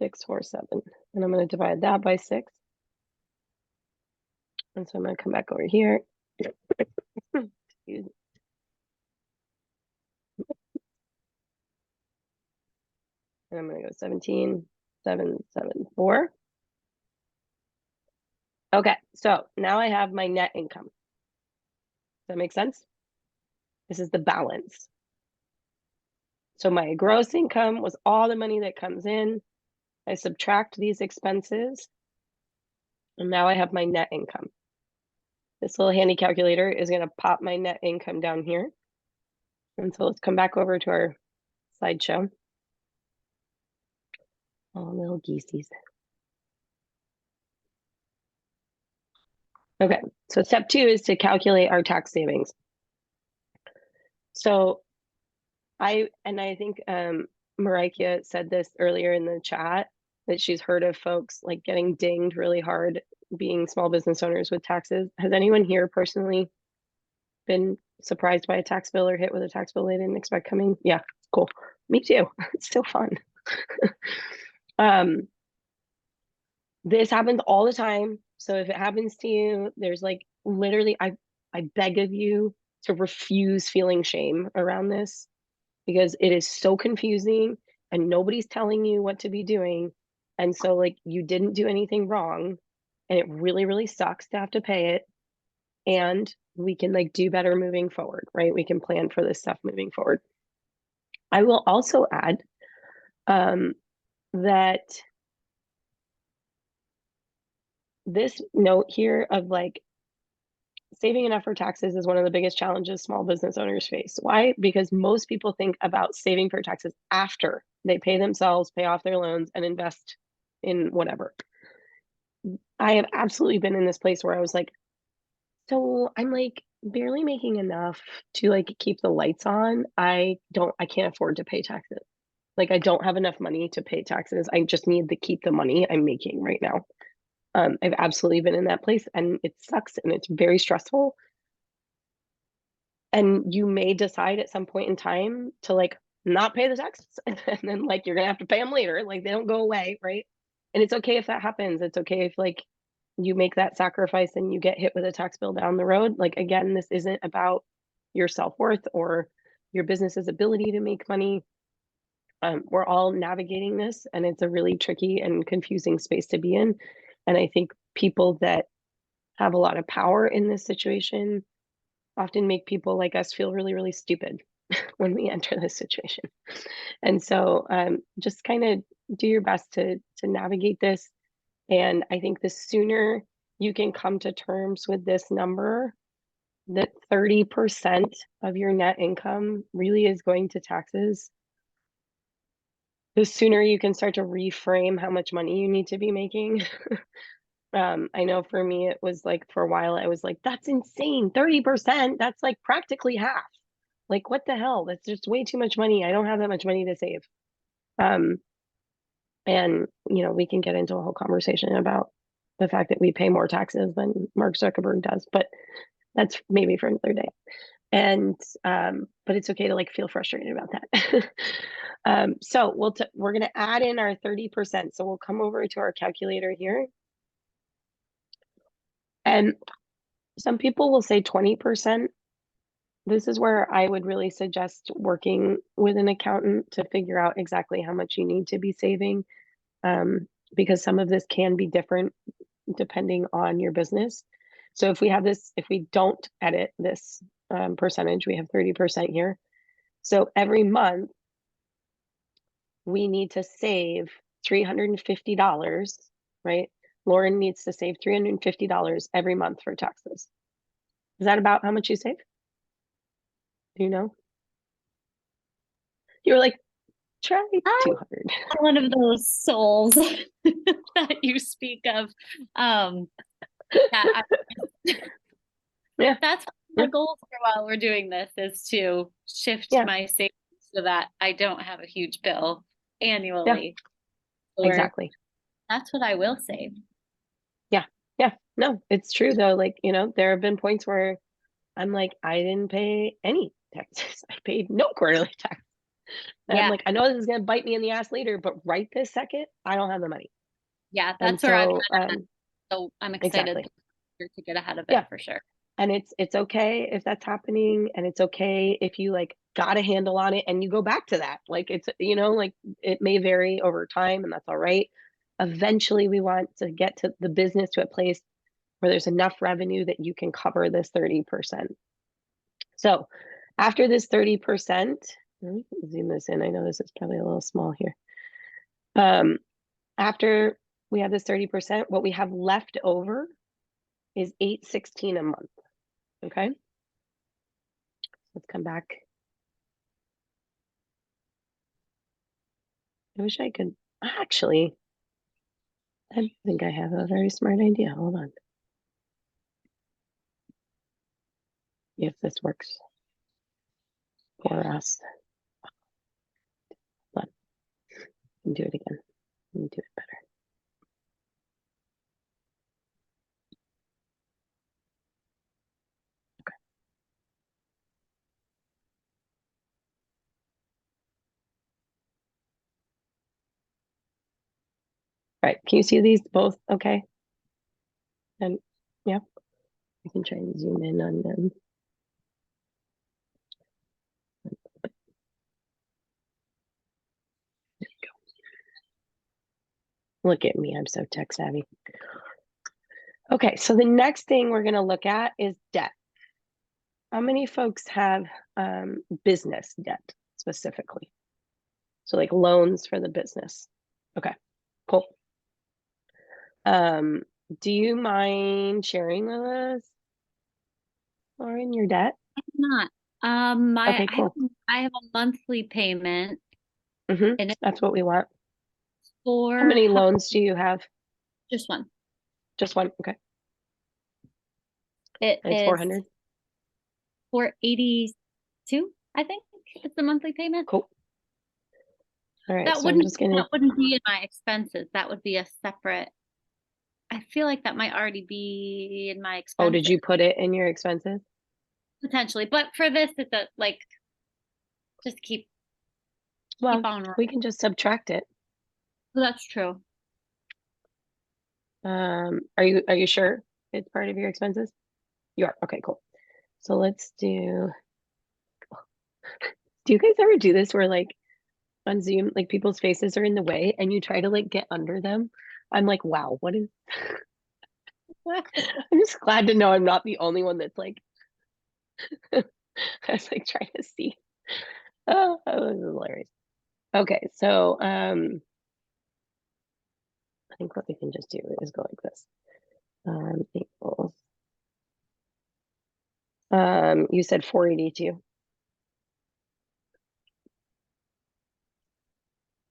S1: 647, and I'm going to divide that by 6. And so I'm going to come back over here. Excuse me. And I'm going to go 17,774. Okay, so now I have my net income. that make sense? This is the balance. So my gross income was all the money that comes in. I subtract these expenses, and now I have my net income. This little handy calculator is going to pop my net income down here. And so let's come back over to our slideshow. Oh, little geesies. Okay, so step 2 is to calculate our tax savings. So I think Mariah said this earlier in the chat, that she's heard of folks like getting dinged really hard being small business owners with taxes. Has anyone here personally been surprised by a tax bill or hit with a tax bill they didn't expect coming? Yeah, cool. Me too. It's still fun. This happens all the time. So if it happens to you, there's like literally, I beg of you to refuse feeling shame around this, because it is so confusing and nobody's telling you what to be doing. And so like you didn't do anything wrong, and it really, really sucks to have to pay it. And we can like do better moving forward, right? We can plan for this stuff moving forward. I will also add that this note here of like saving enough for taxes is one of the biggest challenges small business owners face. Why? Because most people think about saving for taxes after they pay themselves, pay off their loans, and invest in whatever. I have absolutely been in this place where I was like, so I'm like barely making enough to like keep the lights on. I can't afford to pay taxes. Like I don't have enough money to pay taxes. I just need to keep the money I'm making right now. I've absolutely been in that place, and it sucks and it's very stressful. And you may decide at some point in time to like not pay the taxes, and then like you're gonna have to pay them later. Like they don't go away, right? And it's okay if that happens. It's okay if like you make that sacrifice and you get hit with a tax bill down the road. Like again, this isn't about your self-worth or your business's ability to make money. We're all navigating this, and it's a really tricky and confusing space to be in. And I think people that have a lot of power in this situation often make people like us feel really, really stupid when we enter this situation. And so just kind of do your best to navigate this. And I think the sooner you can come to terms with this number, that 30% of your net income really is going to taxes, the sooner you can start to reframe how much money you need to be making. I know for me, it was like for a while, I was like, that's insane. 30%, that's like practically half. Like, what the hell? That's just way too much money. I don't have that much money to save. And, you know, we can get into a whole conversation about the fact that we pay more taxes than Mark Zuckerberg does, but that's maybe for another day. And, but it's okay to like feel frustrated about that. So we're going to add in our 30%. So we'll come over to our calculator here. And some people will say 20%. This is where I would really suggest working with an accountant to figure out exactly how much you need to be saving, because some of this can be different depending on your business. So if we have this, if we don't edit this percentage, we have 30% here. So every month we need to save $350, right? Lauren needs to save $350 every month for taxes. Is that about how much you save? Do you know? You were like, try 200.
S3: One of those souls that you speak of.
S1: Yeah,
S3: That's my goal for while we're doing this, is to shift my savings so that I don't have a huge bill annually.
S1: Exactly.
S3: That's what I will save.
S1: Yeah. No, it's true though. Like, you know, there have been points where I'm like, I didn't pay any taxes. I paid no quarterly tax. And I'm like, I know this is going to bite me in the ass later, but right this second, I don't have the money.
S3: Yeah,
S1: And
S3: that's where I'm
S1: so,
S3: at. So I'm excited
S1: exactly.
S3: to get ahead of it for sure.
S1: And it's okay if that's happening, and it's okay if you like got a handle on it and you go back to that. Like it's, you know, like it may vary over time, and that's all right. Eventually we want to get to the business to a place where there's enough revenue that you can cover this 30%. So after this 30%, let me zoom this in. I know this is probably a little small here. After we have this 30%, what we have left over is $816 a month. Okay. Let's come back. I wish I could actually, I think I have a very smart idea. Hold on. If this works for us. Hold on. Let me do it again. Let me do it better. All right, can you see these both okay? And yeah, I can try and zoom in on them. There we go. Look at me, I'm so tech savvy. Okay, so the next thing we're gonna look at is debt. How many folks have business debt specifically? So like loans for the business. Okay, cool. Do you mind sharing with us, Lauren, your debt?
S3: Not.
S1: Okay, cool.
S3: I have a monthly payment
S1: Mm-hmm.
S3: and it's
S1: That's what we want.
S3: for
S1: How many loans do you have?
S3: just one.
S1: Just one. Okay.
S3: It
S1: And it's
S3: is
S1: 400.
S3: 482, I think, it's the monthly payment.
S1: Cool. All right.
S3: That
S1: So I'm
S3: wouldn't
S1: just gonna.
S3: that wouldn't be in my expenses. That would be a separate. I feel like that might already be in my expenses.
S1: Oh, did you put it in your expenses?
S3: Potentially, but for this, it's a like just keep
S1: Well,
S3: on.
S1: we can just subtract it.
S3: So that's true.
S1: Are you sure it's part of your expenses? You are. Okay, cool. So let's do. Do you guys ever do this where like on Zoom, like people's faces are in the way and you try to like get under them? I'm like, wow, what is? I'm just glad to know I'm not the only one that's like. I was like trying to see. Oh, that was hilarious. Okay, so I think what we can just do is go like this. Equals. You said 482.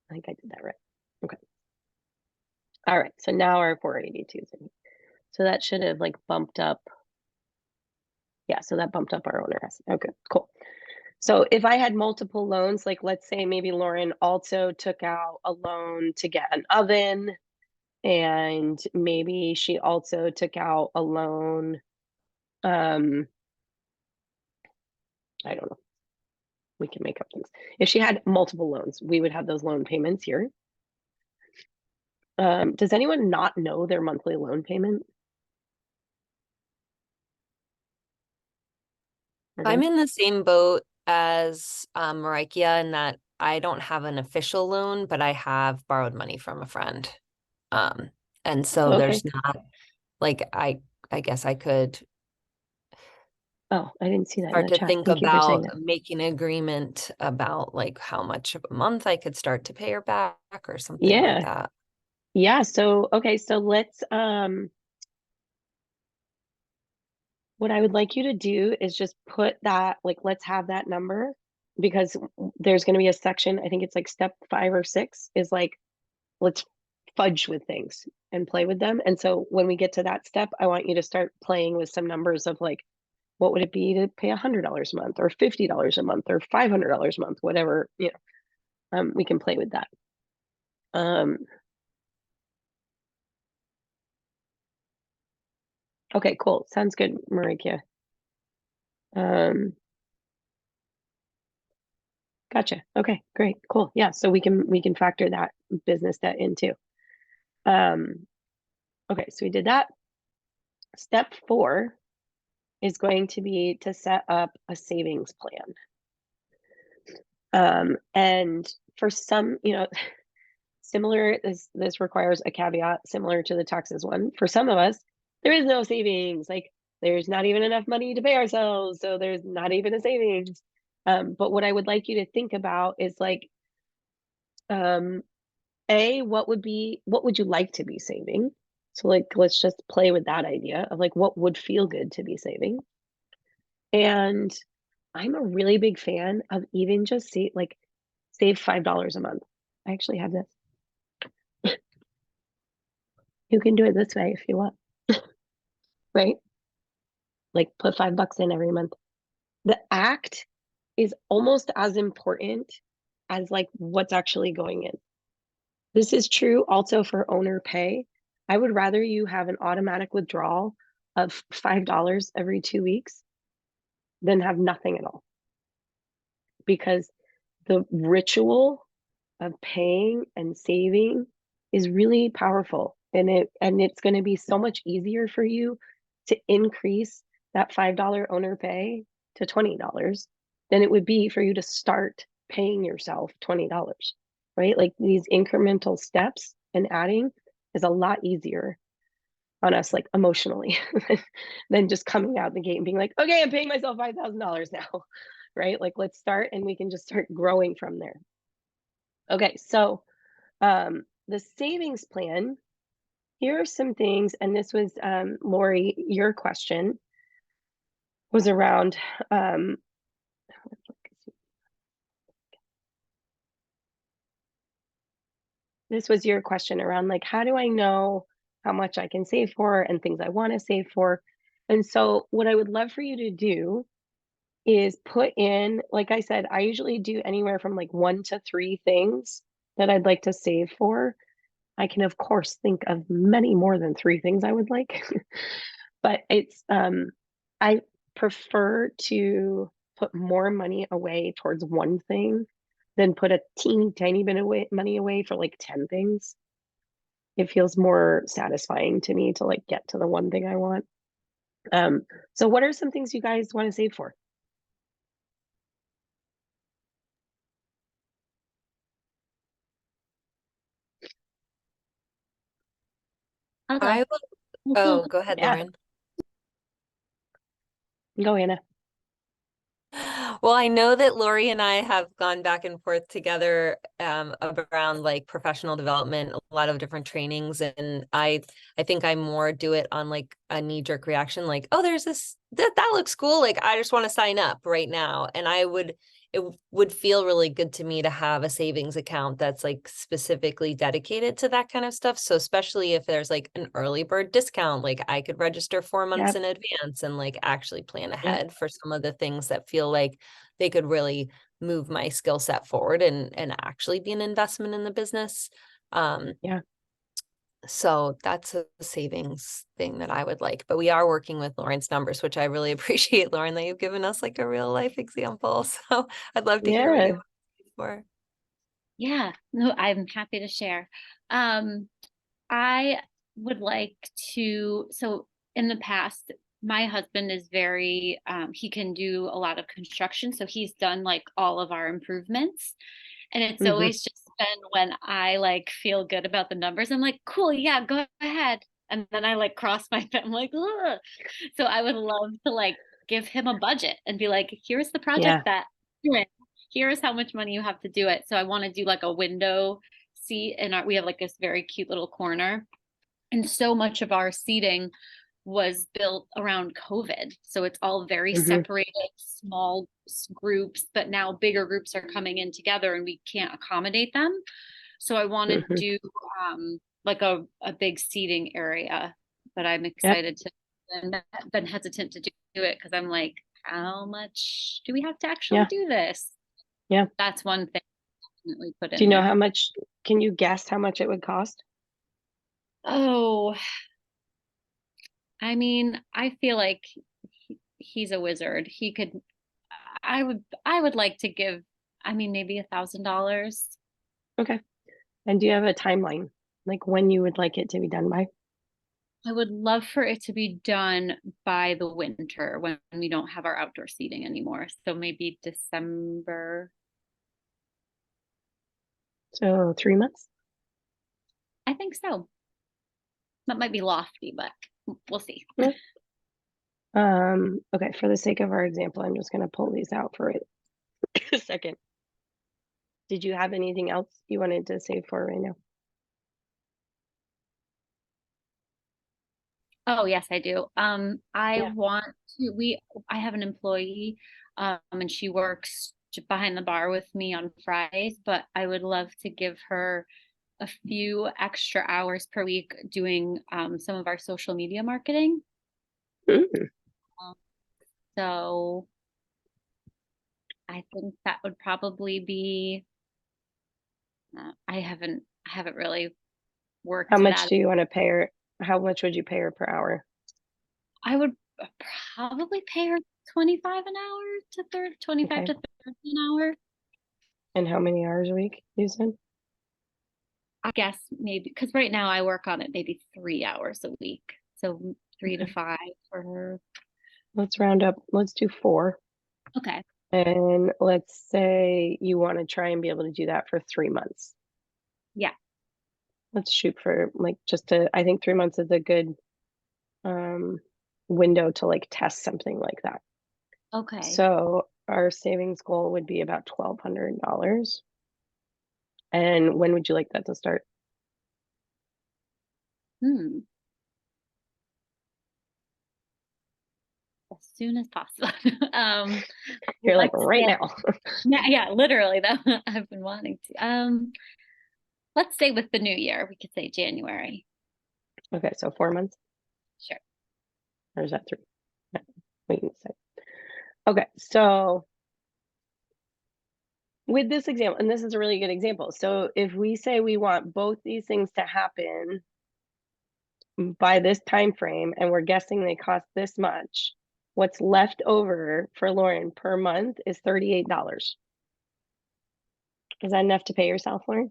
S1: I think I did that right. Okay. All right. So now our 482 is in. So that should have like bumped up. Yeah. So that bumped up our owner estimate. Okay, cool. So if I had multiple loans, like let's say maybe Lauren also took out a loan to get an oven, and maybe she also took out a loan. I don't know. We can make up things. If she had multiple loans, we would have those loan payments here. Does anyone not know their monthly loan payment?
S7: I'm in the same boat as Marikia in that I don't have an official loan, but I have borrowed money from a friend. And so
S1: Okay.
S7: there's not like I guess I could
S1: Oh, I didn't see that in
S7: start
S1: the
S7: to
S1: chat.
S7: think
S1: Thank you for saying
S7: about
S1: that.
S7: making an agreement about like how much of a month I could start to pay her back or something like
S1: Yeah.
S7: that.
S1: Yeah. So, okay. So let's, what I would like you to do is just put that, like, let's have that number, because there's going to be a section, I think it's like step 5 or 6 is like, let's fudge with things and play with them. And so when we get to that step, I want you to start playing with some numbers of like, what would it be to pay $100 a month or $50 a month or $500 a month, whatever, you know, we can play with that. Okay, cool. Sounds good, Marikia. Gotcha. Okay, great, cool. Yeah, so we can factor that business debt in too. Okay, so we did that. Step 4 is going to be to set up a savings plan. And for some, you know, similar, this requires a caveat similar to the taxes one. For some of us, there is no savings. Like there's not even enough money to pay ourselves, so there's not even a savings. But what I would like you to think about is like, um, what would you like to be saving? So like, let's just play with that idea of like, what would feel good to be saving? And I'm a really big fan of even just save $5 a month. I actually have this. You can do it this way if you want, right? Like put $5 in every month. The act is almost as important as like what's actually going in. This is true also for owner pay. I would rather you have an automatic withdrawal of $5 every 2 weeks than have nothing at all. Because the ritual of paying and saving is really powerful, and it's going to be so much easier for you to increase that $5 owner pay to $20 than it would be for you to start paying yourself $20, right? Like these incremental steps and adding is a lot easier on us, like emotionally, than just coming out the gate and being like, okay, I'm paying myself $5,000 now, right? Like let's start and we can just start growing from there. Okay, so the savings plan, here are some things, and this was Lori, your question was around this was your question around like, how do I know how much I can save for and things I want to save for? And so what I would love for you to do is put in, like I said, I usually do anywhere from like 1 to 3 things that I'd like to save for. I can of course think of many more than 3 things I would like, but it's I prefer to put more money away towards one thing than put a teeny tiny bit of money away for like 10 things. It feels more satisfying to me to like get to the one thing I want. So what are some things you guys want to save for?
S3: I'll
S7: I
S3: go.
S7: will, oh, go ahead,
S1: Yeah.
S7: Lauren.
S1: Go, Anna.
S7: Well, I know that Lori and I have gone back and forth together around like professional development, a lot of different trainings, and I think I more do it on like a knee-jerk reaction, like, oh, there's this that looks cool, like I just want to sign up right now, and it would feel really good to me to have a savings account that's like specifically dedicated to that kind of stuff. So especially if there's like an early bird discount, like I could register 4 months
S1: Yep.
S7: in advance and like actually plan
S1: Yep.
S7: ahead for some of the things that feel like they could really move my skill set forward and actually be an investment in the business.
S1: Yeah.
S7: So that's a savings thing that I would like, but we are working with Lauren's numbers, which I really appreciate, Lauren, that you've given us like a real life example. So I'd love to hear what
S1: Yeah.
S7: you have for.
S3: Yeah, no, I'm happy to share. I would like to, so in the past, my husband is very, he can do a lot of construction. So he's done like all of our improvements. And it's
S1: Mhm.
S3: always just been when I like feel good about the numbers, I'm like, cool, yeah, go ahead. And then I like cross my, I'm like, ugh. So I would love to like give him a budget and be like, here's the
S1: Yeah.
S3: project that you're doing. Here's how much money you have to do it. So I want to do like a window seat, and we have like this very cute little corner. And so much of our seating was built around COVID. So it's all very
S1: Mhm.
S3: separated, small groups, but now bigger groups are coming in together and we can't accommodate them. So I want to
S1: Mhm.
S3: do like a big seating area, but I'm
S1: Yep.
S3: excited to, and been hesitant to do it because I'm like, how much do we have to actually
S1: Yeah.
S3: do this?
S1: Yeah.
S3: That's one thing definitely put
S1: Do you
S3: in
S1: know
S3: there.
S1: how much, can you guess how much it would cost?
S3: Oh, I mean, I feel like he's a wizard. He could, I would like to give, I mean, maybe $1,000.
S1: Okay. And do you have a timeline, like when you would like it to be done by?
S3: I would love for it to be done by the winter when we don't have our outdoor seating anymore. So maybe December.
S1: So 3 months?
S3: I think so. That might be lofty, but we'll see.
S1: Yeah. Okay, for the sake of our example, I'm just gonna pull these out for a second. Did you have anything else you wanted to say for right now?
S3: Oh, yes, I do. I
S1: Yeah.
S3: want to, I have an employee, and she works behind the bar with me on Fridays, but I would love to give her a few extra hours per week doing, some of our social media marketing.
S1: Mm,
S3: Um, So I think that would probably be, I haven't really worked
S1: How
S3: to
S1: much
S3: that.
S1: do you want to pay her? How much would you pay her per hour?
S3: I would probably pay her 25 an hour to 25
S1: Okay.
S3: to 30 an hour.
S1: And how many hours a week, you said?
S3: I guess maybe because right now I work on it maybe 3 hours a week. So 3 to 5 for her.
S1: Let's round up. Let's do 4.
S3: Okay.
S1: And let's say you want to try and be able to do that for 3 months.
S3: Yeah.
S1: Let's shoot for like I think 3 months is a good window to like test something like that.
S3: Okay.
S1: So our savings goal would be about $1,200. And when would you like that to start?
S3: Hmm. As soon as possible.
S1: You're like
S3: let's
S1: right
S3: say,
S1: now.
S3: yeah, literally that I've been wanting to. Let's say with the new year, we could say January.
S1: Okay, so 4 months,
S3: Sure.
S1: or is that 3? No, wait a second. Okay, so with this example, and this is a really good example. So if we say we want both these things to happen by this time frame, and we're guessing they cost this much, what's left over for Lauren per month is $38. Is that enough to pay yourself, Lauren?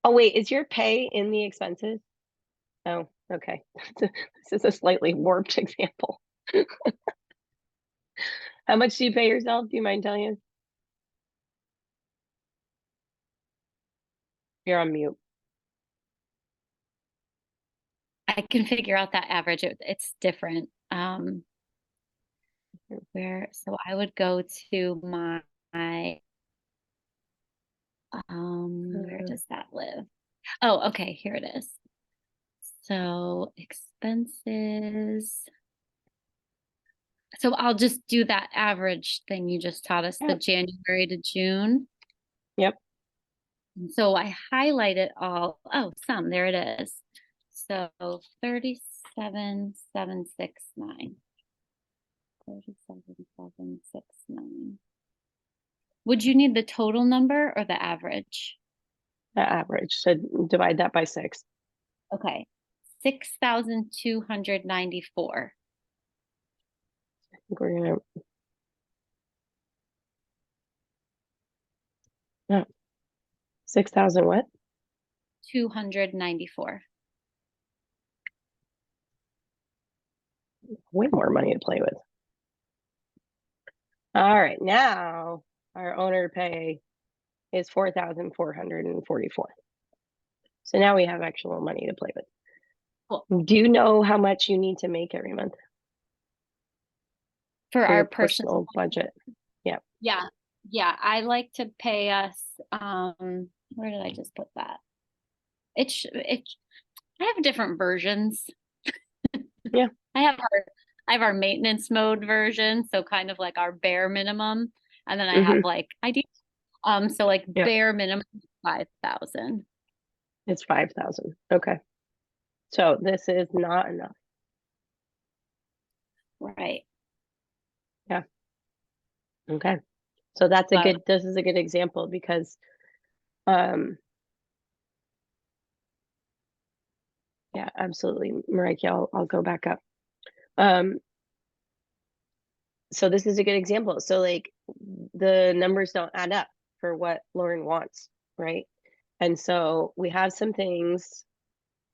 S1: Oh, wait, is your pay in the expenses? Oh, okay. This is a slightly warped example. How much do you pay yourself? Do you mind telling us? You're on mute.
S3: I can figure out that average. It's different. So I would go to my where does that live? Oh, okay, here it is. So expenses. So I'll just do that average thing you just taught us, the
S1: Yep.
S3: January to June.
S1: Yep.
S3: And so I highlight it all. Oh, there it is. So 37,769. 37,769. Would you need the total number or the average?
S1: The average. So divide that by 6.
S3: Okay. 6,294.
S1: I think we're gonna. No. 6,000 what?
S3: 294.
S1: Way more money to play with. All right, now our owner pay is 4,444. So now we have actual money to play with.
S3: Cool.
S1: Do you know how much you need to make every month
S3: For
S1: for
S3: our
S1: your personal budget? Yeah.
S3: Yeah. Yeah. I like to pay us, where did I just put that? I have different versions.
S1: Yeah.
S3: I have our maintenance mode version, so kind of like our bare minimum. And then I have like so like
S1: Yeah.
S3: bare minimum 5,000.
S1: It's 5,000. Okay. So this is not enough.
S3: Right.
S1: Yeah. Okay. So this is a good example because yeah, absolutely. Marika, I'll go back up. So this is a good example. So like the numbers don't add up for what Lauren wants, right? And so we have some things.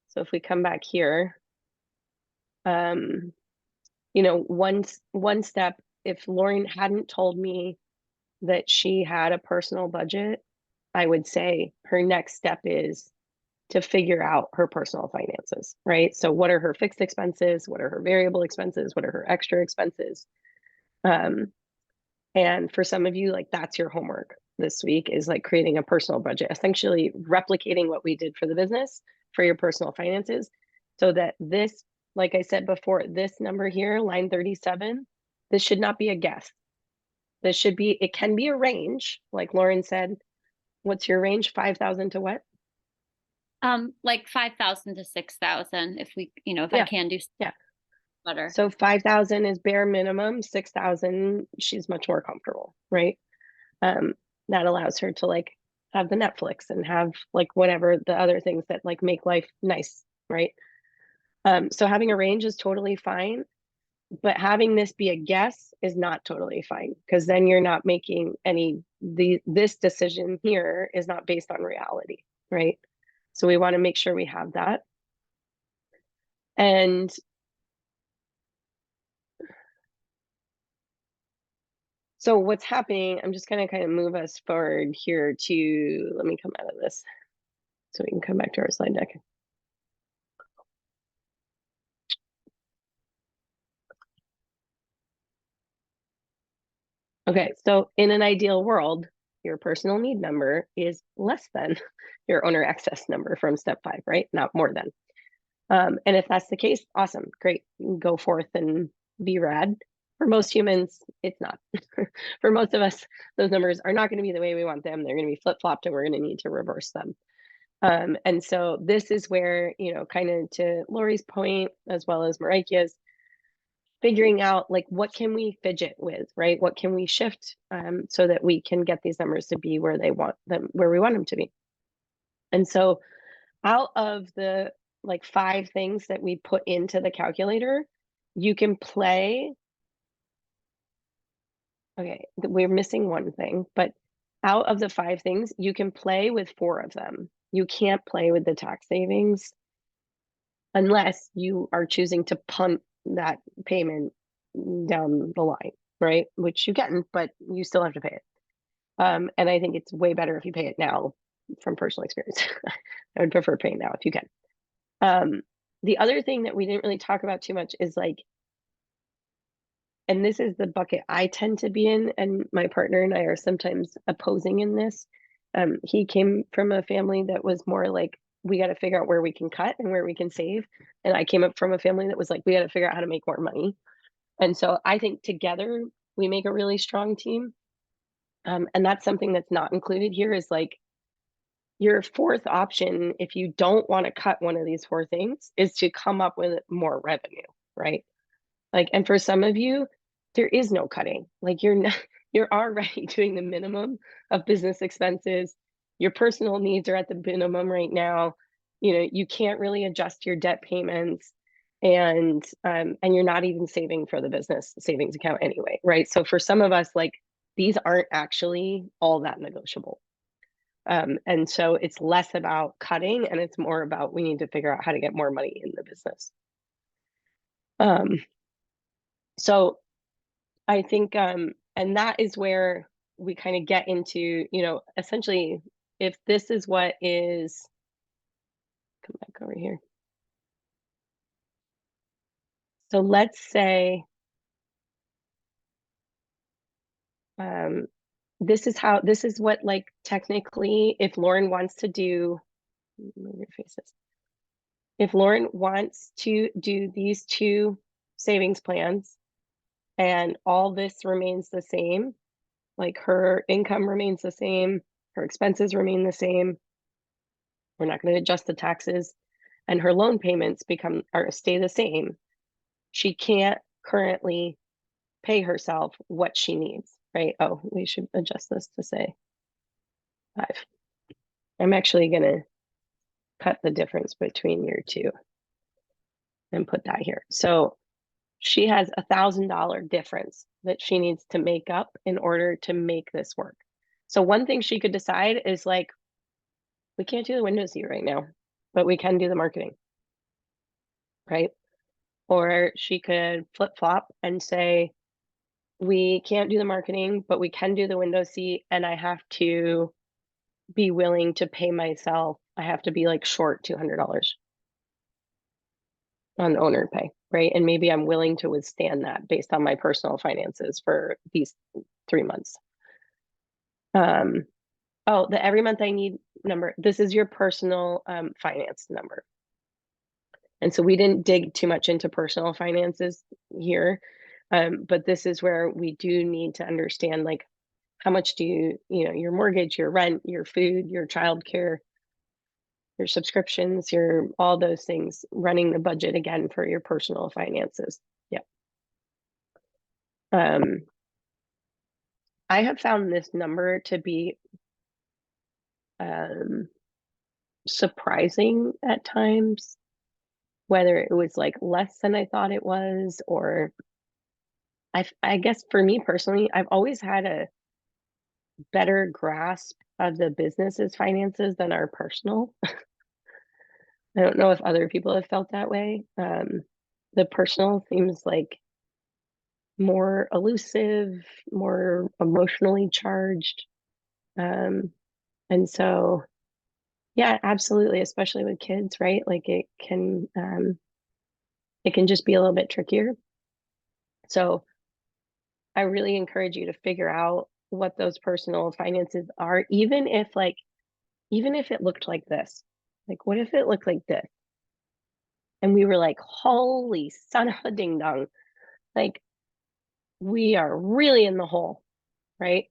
S1: So if we come back here, one step, if Lauren hadn't told me that she had a personal budget, I would say her next step is to figure out her personal finances, right? So what are her fixed expenses? What are her variable expenses? What are her extra expenses? And for some of you, like that's your homework this week, is like creating a personal budget, essentially replicating what we did for the business for your personal finances, so that this, like I said before, this number here, line 37, this should not be a guess. This should be, it can be a range, like Lauren said. What's your range? 5,000 to what?
S3: Like 5,000 to 6,000 if we, if
S1: Yeah.
S3: I can do
S1: Yeah.
S3: better.
S1: So 5,000 is bare minimum, 6,000, she's much more comfortable, right? That allows her to like have the Netflix and have like whatever the other things that like make life nice, right? So having a range is totally fine, but having this be a guess is not totally fine, because then you're not making this decision here is not based on reality, right? So we want to make sure we have that. And so what's happening, I'm just going to kind of move us forward here to, let me come out of this so we can come back to our slide deck. Okay, so in an ideal world, your personal need number is less than your owner excess number from step 5, right? Not more than. And if that's the case, awesome, great, go forth and be rad. For most humans, it's not. For most of us, those numbers are not going to be the way we want them. They're going to be flip-flopped and we're going to need to reverse them. And so this is where, kind of to Lori's point, as well as Marike's, figuring out like what can we fidget with, right? What can we shift so that we can get these numbers to be where we want them to be. And so out of the like 5 things that we put into the calculator, you can play. Okay, we're missing one thing, but out of the 5 things, you can play with 4 of them. You can't play with the tax savings unless you are choosing to punt that payment down the line, right? Which you can, but you still have to pay it. And I think it's way better if you pay it now, from personal experience. I would prefer paying now if you can. The other thing that we didn't really talk about too much is like, and this is the bucket I tend to be in, and my partner and I are sometimes opposing in this. He came from a family that was more like, we got to figure out where we can cut and where we can save. And I came up from a family that was like, we got to figure out how to make more money. And so I think together we make a really strong team. And that's something that's not included here, is like your 4th option, if you don't want to cut one of these 4 things, is to come up with more revenue, right? Like, and for some of you, there is no cutting. Like you're already doing the minimum of business expenses. Your personal needs are at the minimum right now. You can't really adjust your debt payments, and you're not even saving for the business savings account anyway, right? So for some of us, like these aren't actually all that negotiable. And so it's less about cutting and it's more about, we need to figure out how to get more money in the business. So I think, and that is where we kind of get into, essentially, if this is what is, come back over here. So let's say, this is what, like, technically, if Lauren wants to do, move your faces. If Lauren wants to do these 2 savings plans and all this remains the same, like her income remains the same, her expenses remain the same, we're not going to adjust the taxes, and her loan payments stay the same, she can't currently pay herself what she needs, right? Oh, we should adjust this to say 5. I'm actually going to cut the difference between your 2 and put that here. So she has $1,000 difference that she needs to make up in order to make this work. So one thing she could decide is like, we can't do the window seat right now, but we can do the marketing, right? Or she could flip-flop and say, we can't do the marketing, but we can do the window seat, and I have to be willing to pay myself I have to be like short $200 on owner pay, right? And maybe I'm willing to withstand that based on my personal finances for these 3 months. Oh, the every month I need number, this is your personal finance number. And so we didn't dig too much into personal finances here. But this is where we do need to understand, like, how much do your mortgage, your rent, your food, your childcare, your subscriptions, your all those things, running the budget again for your personal finances. Yep. I have found this number to be surprising at times, whether it was like less than I thought it was, or I guess for me personally, I've always had a better grasp of the business's finances than our personal. I don't know if other people have felt that way. The personal seems like more elusive, more emotionally charged. And so, yeah, absolutely, especially with kids, right? Like it can just be a little bit trickier. So I really encourage you to figure out what those personal finances are, even if it looked like this. Like, what if it looked like this? And we were like, holy son of a ding dong. Like, we are really in the hole, right?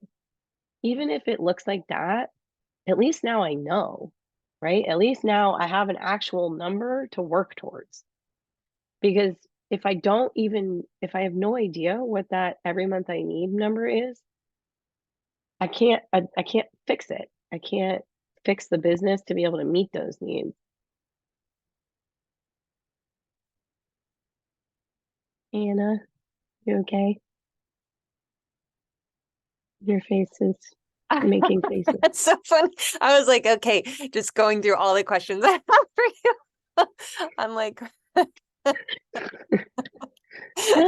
S1: Even if it looks like that, at least now I know, right? At least now I have an actual number to work towards. Because if I have no idea what that every month I need number is, I can't fix it. I can't fix the business to be able to meet those needs. Anna, you okay? Your face is making faces.
S7: That's so funny. I was like, okay, just going through all the questions I have for you. I'm like,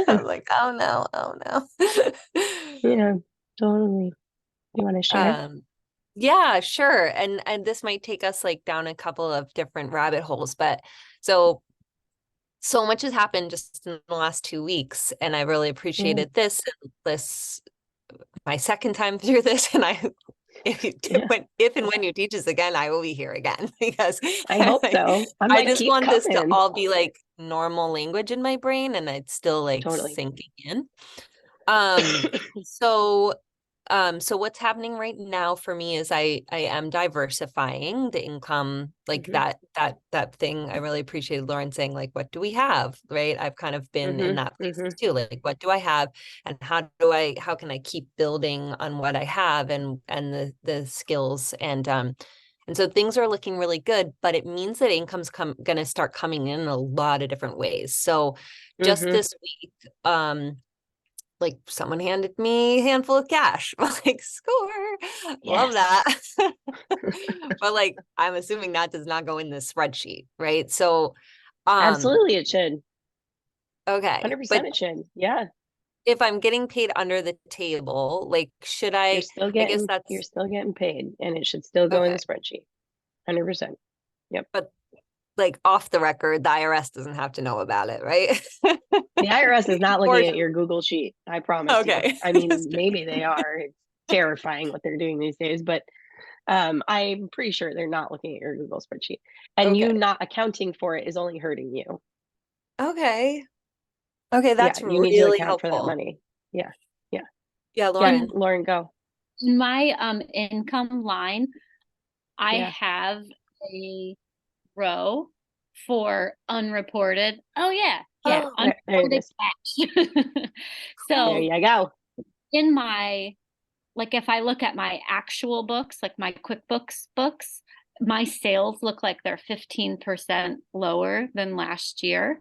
S7: I'm like, oh no.
S1: Yeah, totally. You want to share?
S7: Yeah, sure. And this might take us like down a couple of different rabbit holes, but so much has happened just in the last 2 weeks, and I really appreciated this my second time through this, and if and when you teach us again, I will be here again because
S1: I hope so.
S7: I just
S1: keep
S7: want this to
S1: coming.
S7: all be like normal language in my brain, and it's still like
S1: Totally.
S7: sinking in. So what's happening right now for me is I am diversifying the income, like that thing. I really appreciated Lauren saying, like, what do we have? Right. I've kind of been in that place too. Like, what do I have? And how can I keep building on what I have and the skills and so things are looking really good, but it means that income's going to start coming in a lot of different ways. So just this week, like someone handed me a handful of cash. Like, score. Love that. But like, I'm assuming that does not go in the spreadsheet, right? So
S1: absolutely it should.
S7: Okay.
S1: 100% it should. Yeah.
S7: If I'm getting paid under the table, like, should I?
S1: You're still getting paid, and it should still go in the spreadsheet. 100%. Yep.
S7: But like off the record, the IRS doesn't have to know about it, right?
S1: The IRS is not looking at your Google sheet. I promise.
S7: Okay.
S1: You. I mean, maybe they are. It's terrifying what they're doing these days, but I'm pretty sure they're not looking at your Google spreadsheet. And you not accounting for it is only hurting you.
S7: Okay. Okay, that's
S1: you need
S7: really
S1: to account
S7: helpful
S1: for that money. Yeah.
S7: Yeah, Lauren.
S1: Yeah, Lauren, go.
S3: My income line, I have a row for unreported. Oh yeah. Unreported cash. So
S1: there you go.
S3: In my, like, if I look at my actual books, like my QuickBooks books, my sales look like they're 15% lower than last year.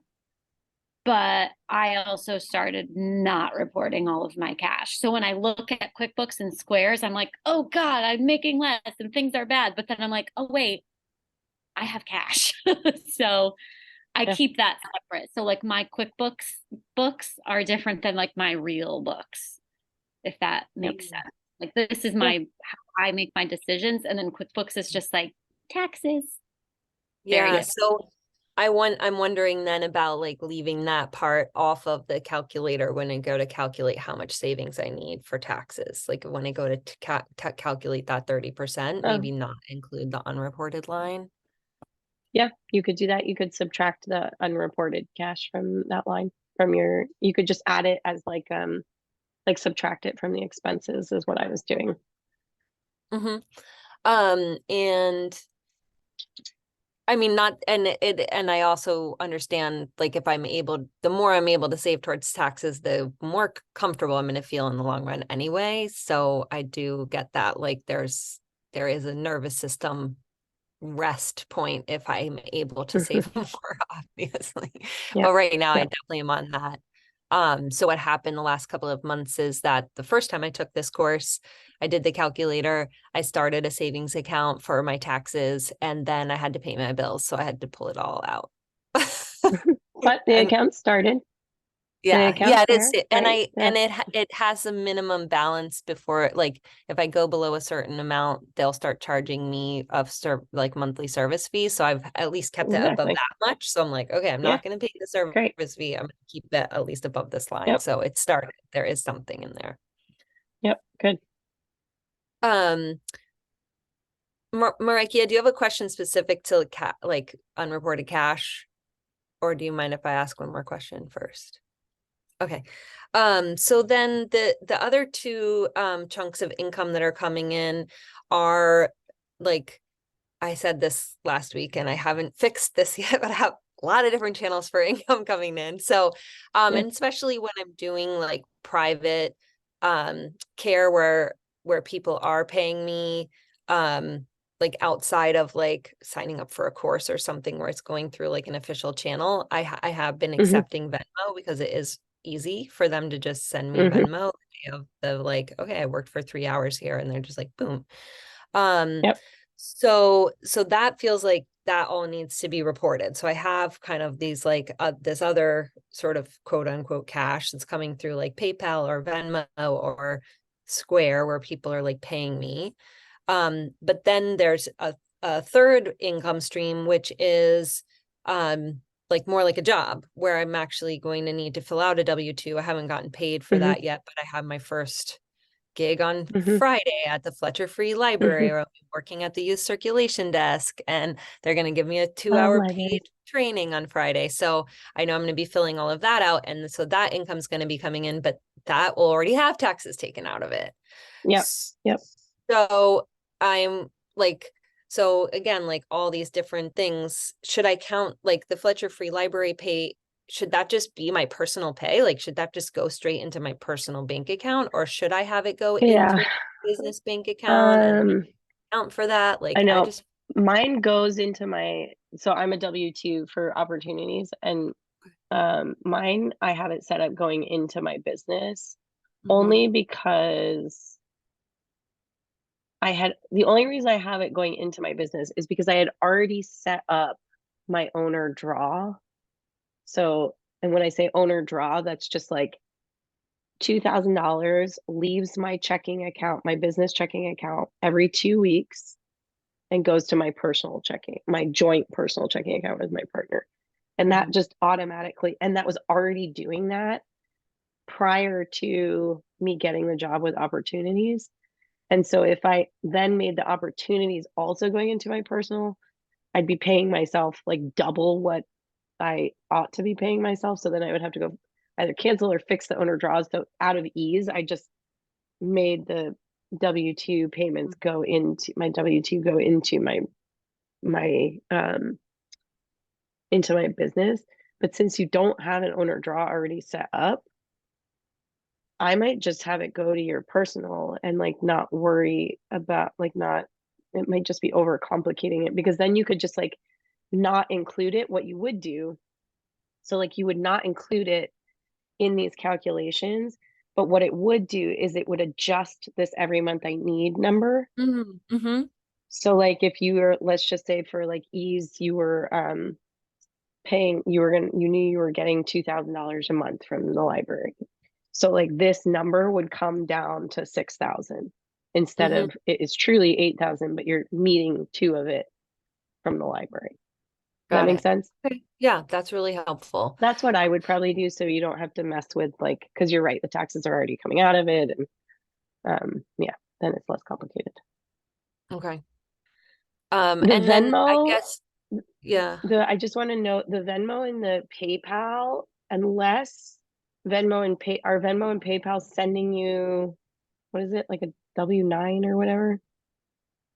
S3: But I also started not reporting all of my cash. So when I look at QuickBooks and Squares, I'm like, oh God, I'm making less and things are bad. But then I'm like, oh wait, I have cash. So I keep that separate. So like my QuickBooks books are different than like my real books, if that makes sense. Like this is how I make my decisions. And then QuickBooks is just like taxes,
S2: Very
S7: Yeah,
S2: good.
S7: so I'm wondering then about like leaving that part off of the calculator when I go to calculate how much savings I need for taxes. Like when I go to calculate that 30%,
S1: Oh.
S7: maybe not include the unreported line.
S1: Yeah, you could do that. You could subtract the unreported cash from that line from your, you could just add it as like subtract it from the expenses is what I was doing.
S7: Mm-hmm. And I mean, not, and I also understand, like, if I'm able, the more I'm able to save towards taxes, the more comfortable I'm going to feel in the long run anyway. So I do get that, like, there is a nervous system rest point if I'm able to save more, obviously.
S1: Yeah.
S7: But right now, I
S1: Yeah.
S7: definitely am on that. So what happened the last couple of months is that the first time I took this course, I did the calculator, I started a savings account for my taxes, and then I had to pay my bills, so I had to pull it all out.
S1: But the
S7: And
S1: account started.
S7: yeah,
S1: account's
S7: it is.
S1: there,
S7: And
S1: right?
S7: it has a minimum balance before, like, if I go below a certain amount, they'll start charging me like monthly service fees. So I've at least kept it above
S1: Exactly.
S7: that much. So I'm like, okay, I'm
S1: Yeah.
S7: not going to pay the service
S1: Great.
S7: fee. I'm going to keep it at least above this line.
S1: Yep.
S7: So it started. There is something in there.
S1: Yep. Good.
S7: Marikia, do you have a question specific to like unreported cash? Or do you mind if I ask one more question first? Okay. So then the other two chunks of income that are coming in are, like I said this last week and I haven't fixed this yet, but I have a lot of different channels for income coming in. So
S1: Yeah.
S7: and especially when I'm doing like private care where people are paying me like outside of like signing up for a course or something where it's going through like an official channel, I have been accepting Venmo because it is easy for them to just send me Venmo of the like, okay, I worked for 3 hours here, and they're just like, boom.
S1: Yep.
S7: So that feels like that all needs to be reported. So I have kind of these like this other sort of quote unquote cash that's coming through like PayPal or Venmo or Square where people are like paying me. But then there's a third income stream, which is like more like a job where I'm actually going to need to fill out a W-2. I haven't gotten paid for that yet, but I have my first gig on Friday at the Fletcher Free Library, or I'll be working at the youth circulation desk, and they're going to give me a 2-hour paid training on Friday. So I know I'm going to be filling all of that out. And so that income is going to be coming in, but that will already have taxes taken out of it.
S1: Yep. Yep.
S7: So I'm like, so again, like all these different things, should I count like the Fletcher Free Library pay? Should that just be my personal pay? Like, should that just go straight into my personal bank account, or should I have it go into a business bank account and account for that? Like,
S1: I know mine goes into so I'm a W-2 for opportunities, and mine, I have it set up going into my business only because the only reason I have it going into my business is because I had already set up my owner draw. So, and when I say owner draw, that's just like $2,000 leaves my checking account, my business checking account every 2 weeks and goes to my personal checking, my joint personal checking account with my partner. And that just automatically, and that was already doing that prior to me getting the job with opportunities. And so if I then made the opportunities also going into my personal, I'd be paying myself like double what I ought to be paying myself. So then I would have to go either cancel or fix the owner draws. So out of ease, I just made the W-2 payments go into my W-2 go into my into my business. But since you don't have an owner draw already set up, I might just have it go to your personal and like not worry about like not, it might just be over complicating it, because then you could just like not include it. What you would do, so like you would not include it in these calculations, but what it would do is it would adjust this every month I need number. So like if you were, let's just say for like ease, you were you knew you were getting $2,000 a month from the library. So like this number would come down to 6,000 instead of, it is truly 8,000, but you're meeting 2 of it from the library. Does that
S7: Got
S1: make
S7: it.
S1: sense?
S7: Okay. Yeah, that's really helpful.
S1: That's what I would probably do, so you don't have to mess with like, because you're right, the taxes are already coming out of it, and yeah, then it's less complicated.
S7: Okay.
S1: The
S7: And then I
S1: Venmo,
S7: guess, yeah.
S1: I just want to note the Venmo and the PayPal, unless are Venmo and PayPal sending you, what is it, like a W-9 or whatever?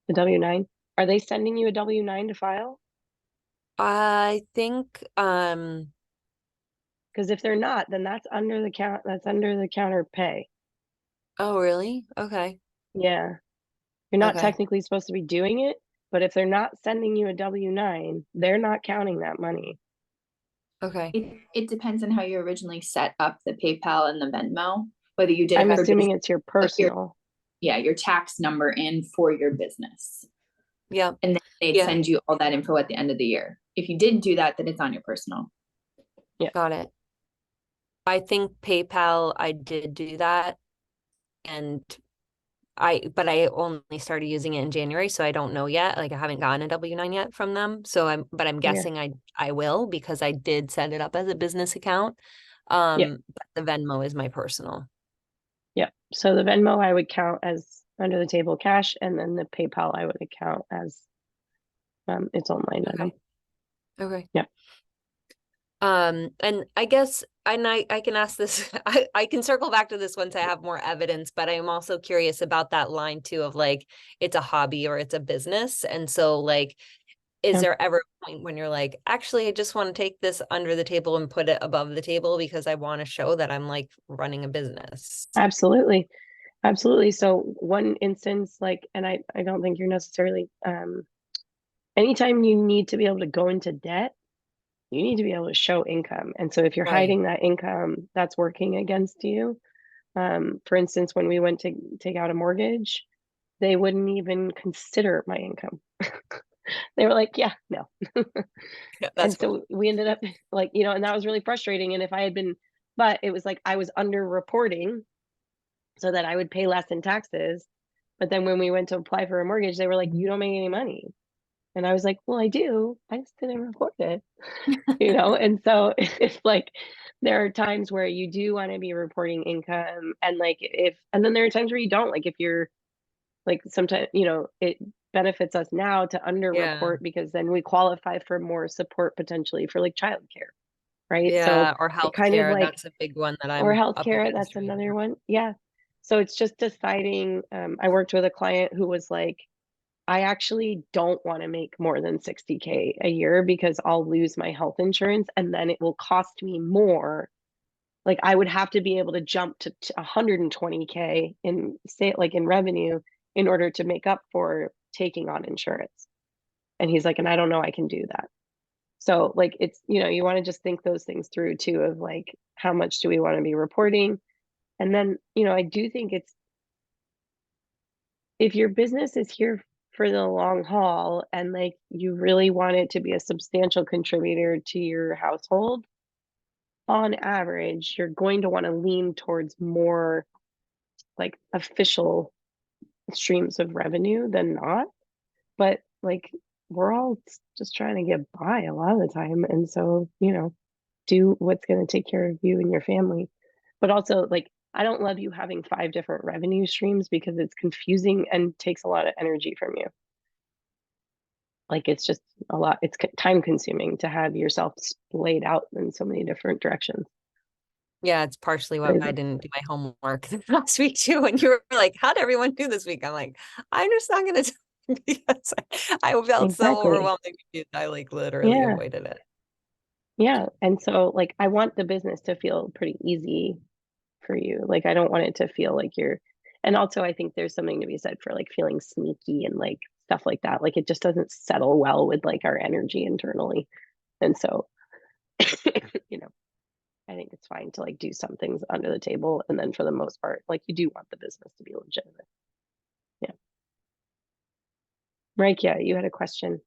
S1: The W-9? Are they sending you a W-9 to file?
S7: I think,
S1: Because if they're not, then that's under the counter pay.
S7: oh, really? Okay.
S1: Yeah. You're not
S7: Okay.
S1: technically supposed to be doing it, but if they're not sending you a W-9, they're not counting that money.
S7: Okay.
S2: It depends on how you originally set up the PayPal and the Venmo, whether you did it
S1: I'm
S2: for
S1: assuming
S2: business,
S1: it's your
S2: like your
S1: personal.
S2: your tax number in for your business.
S7: Yeah.
S2: And then they'd
S7: Yeah.
S2: send you all that info at the end of the year. If you didn't do that, then it's on your personal.
S7: Got it. I think PayPal, I did do that. And but I only started using it in January, so I don't know yet. Like I haven't gotten a W-9 yet from them. So but I'm
S1: Yeah.
S7: guessing I will, because I did set it up as a business account.
S1: Yeah.
S7: But the Venmo is my personal.
S1: Yeah. So the Venmo I would count as under the table cash, and then the PayPal I would account as its own line item.
S7: Okay.
S1: Yeah.
S7: And I guess, and I can ask this, I can circle back to this once I have more evidence, but I'm also curious about that line too of like, it's a hobby or it's a business. And so like, is
S1: Yeah.
S7: there ever a point when you're like, actually, I just want to take this under the table and put it above the table because I want to show that I'm like running a business?
S1: Absolutely. Absolutely. So one instance, like, and I don't think you're necessarily, anytime you need to be able to go into debt, you need to be able to show income. And so if you're
S7: Right.
S1: hiding that income, that's working against you. For instance, when we went to take out a mortgage, they wouldn't even consider my income. They were like, yeah, no.
S7: Yeah,
S1: And
S7: that's cool.
S1: so we ended up like, and that was really frustrating. And if I had been, but it was like I was under reporting so that I would pay less in taxes. But then when we went to apply for a mortgage, they were like, you don't make any money. And I was like, well, I do. I just didn't report it, And so it's like there are times where you do want to be reporting income, and like and then there are times where you don't. Like if you're like sometimes, it benefits us now to
S7: Yeah.
S1: underreport because then we qualify for more support potentially for like childcare, right? So
S7: Yeah. Or
S1: it kind of
S7: healthcare.
S1: like,
S7: That's a big one that
S1: or
S7: I'm up
S1: healthcare,
S7: against
S1: that's
S7: right
S1: another
S7: now.
S1: one. Yeah. So it's just deciding. I worked with a client who was like, I actually don't want to make more than 60K a year because I'll lose my health insurance and then it will cost me more. Like I would have to be able to jump to 120K in say like in revenue in order to make up for taking on insurance. And he's like, and I don't know I can do that. So like it's, you want to just think those things through too of like how much do we want to be reporting? And then, I do think it's, if your business is here for the long haul and like you really want it to be a substantial contributor to your household, on average, you're going to want to lean towards more like official streams of revenue than not. But like we're all just trying to get by a lot of the time. And so, do what's going to take care of you and your family. But also, like, I don't love you having 5 different revenue streams because it's confusing and takes a lot of energy from you. Like, it's just a lot. It's time consuming to have yourself splayed out in so many different directions.
S7: Yeah, it's partially why
S1: Right.
S7: I didn't do my homework last week too. And you were like, "How'd everyone do this week?" I'm like, "I'm just not gonna," because I felt so
S1: Exactly.
S7: overwhelmed. I like literally
S1: Yeah.
S7: avoided it.
S1: Yeah. And so, like, I want the business to feel pretty easy for you. Like, I don't want it to feel like and also I think there's something to be said for like feeling sneaky and like stuff like that. Like, it just doesn't settle well with like our energy internally. And so, I think it's fine to like do some things under the table. And then for the most part, like you do want the business to be legitimate. Yeah. Mike, yeah, you had a question.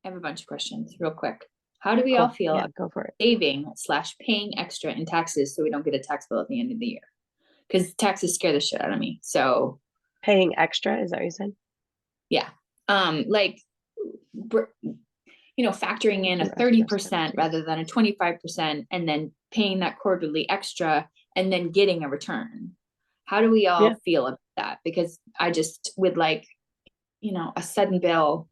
S2: I have a bunch of questions real quick. How do we all
S1: Cool.
S2: feel
S1: Yeah,
S2: about
S1: go for it.
S2: saving/paying extra in taxes so we don't get a tax bill at the end of the year? Because taxes scare the shit out of me. So
S1: Paying extra, is that what you said?
S2: yeah. Like factoring in a
S1: Some extra
S2: 30%
S1: expenses.
S2: rather than a 25% and then paying that quarterly extra and then getting a return. How do we all
S1: Yeah.
S2: feel about that? Because I just would like, a sudden bill,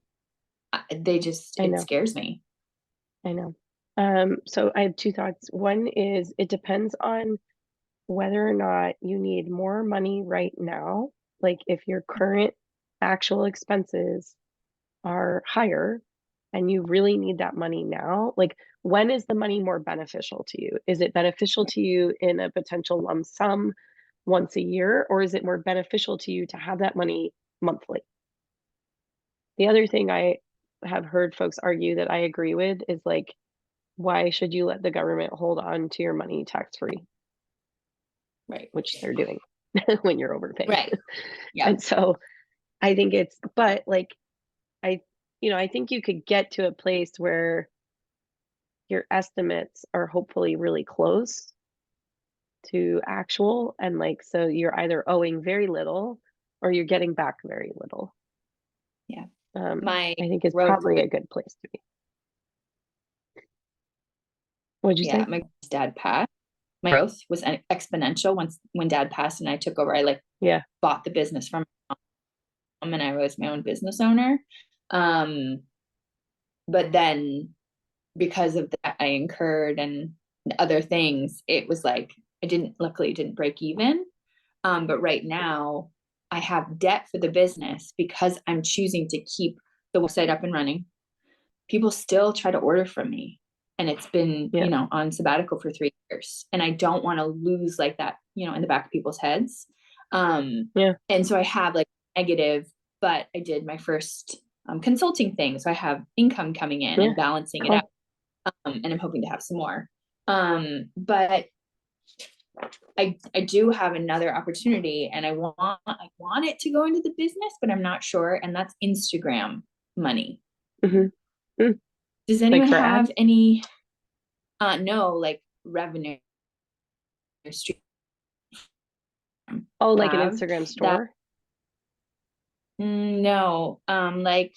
S1: I
S2: it
S1: know.
S2: scares me.
S1: I know. So I have two thoughts. One is it depends on whether or not you need more money right now. Like if your current actual expenses are higher and you really need that money now, like when is the money more beneficial to you? Is it beneficial to you in a potential lump sum once a year, or is it more beneficial to you to have that money monthly? The other thing I have heard folks argue that I agree with is like, why should you let the government hold on to your money tax free,
S2: Right.
S1: which they're doing when you're overpaying.
S2: Right. Yeah.
S1: And so I think but like, I think you could get to a place where your estimates are hopefully really close to actual. And like, so you're either owing very little or you're getting back very little.
S2: Yeah.
S1: I
S2: My
S1: think it's
S2: growth
S1: probably a good place to be. What'd you say?
S2: my dad passed. My growth was exponential when dad passed and I took over. I
S1: Yeah.
S2: bought the business from my mom and I was my own business owner. But then because of that, I incurred and other things. It was like luckily didn't break even. But right now I have debt for the business because I'm choosing to keep the website up and running. People still try to order from me. And it's been,
S1: Yeah.
S2: on sabbatical for 3 years. And I don't want to lose like that, in the back of people's heads.
S1: Yeah.
S2: And so I have like negative, but I did my first consulting thing. So I have income coming in
S1: Yeah.
S2: and balancing
S1: Cool.
S2: it out. And I'm hoping to have some more. But I do have another opportunity and I want it to go into the business, but I'm not sure. And that's Instagram money.
S1: Mhm.
S2: Does anyone
S1: for
S2: have
S1: ads?
S2: any no, like revenue stream?
S1: Oh, like an
S2: have
S1: Instagram store?
S2: No, like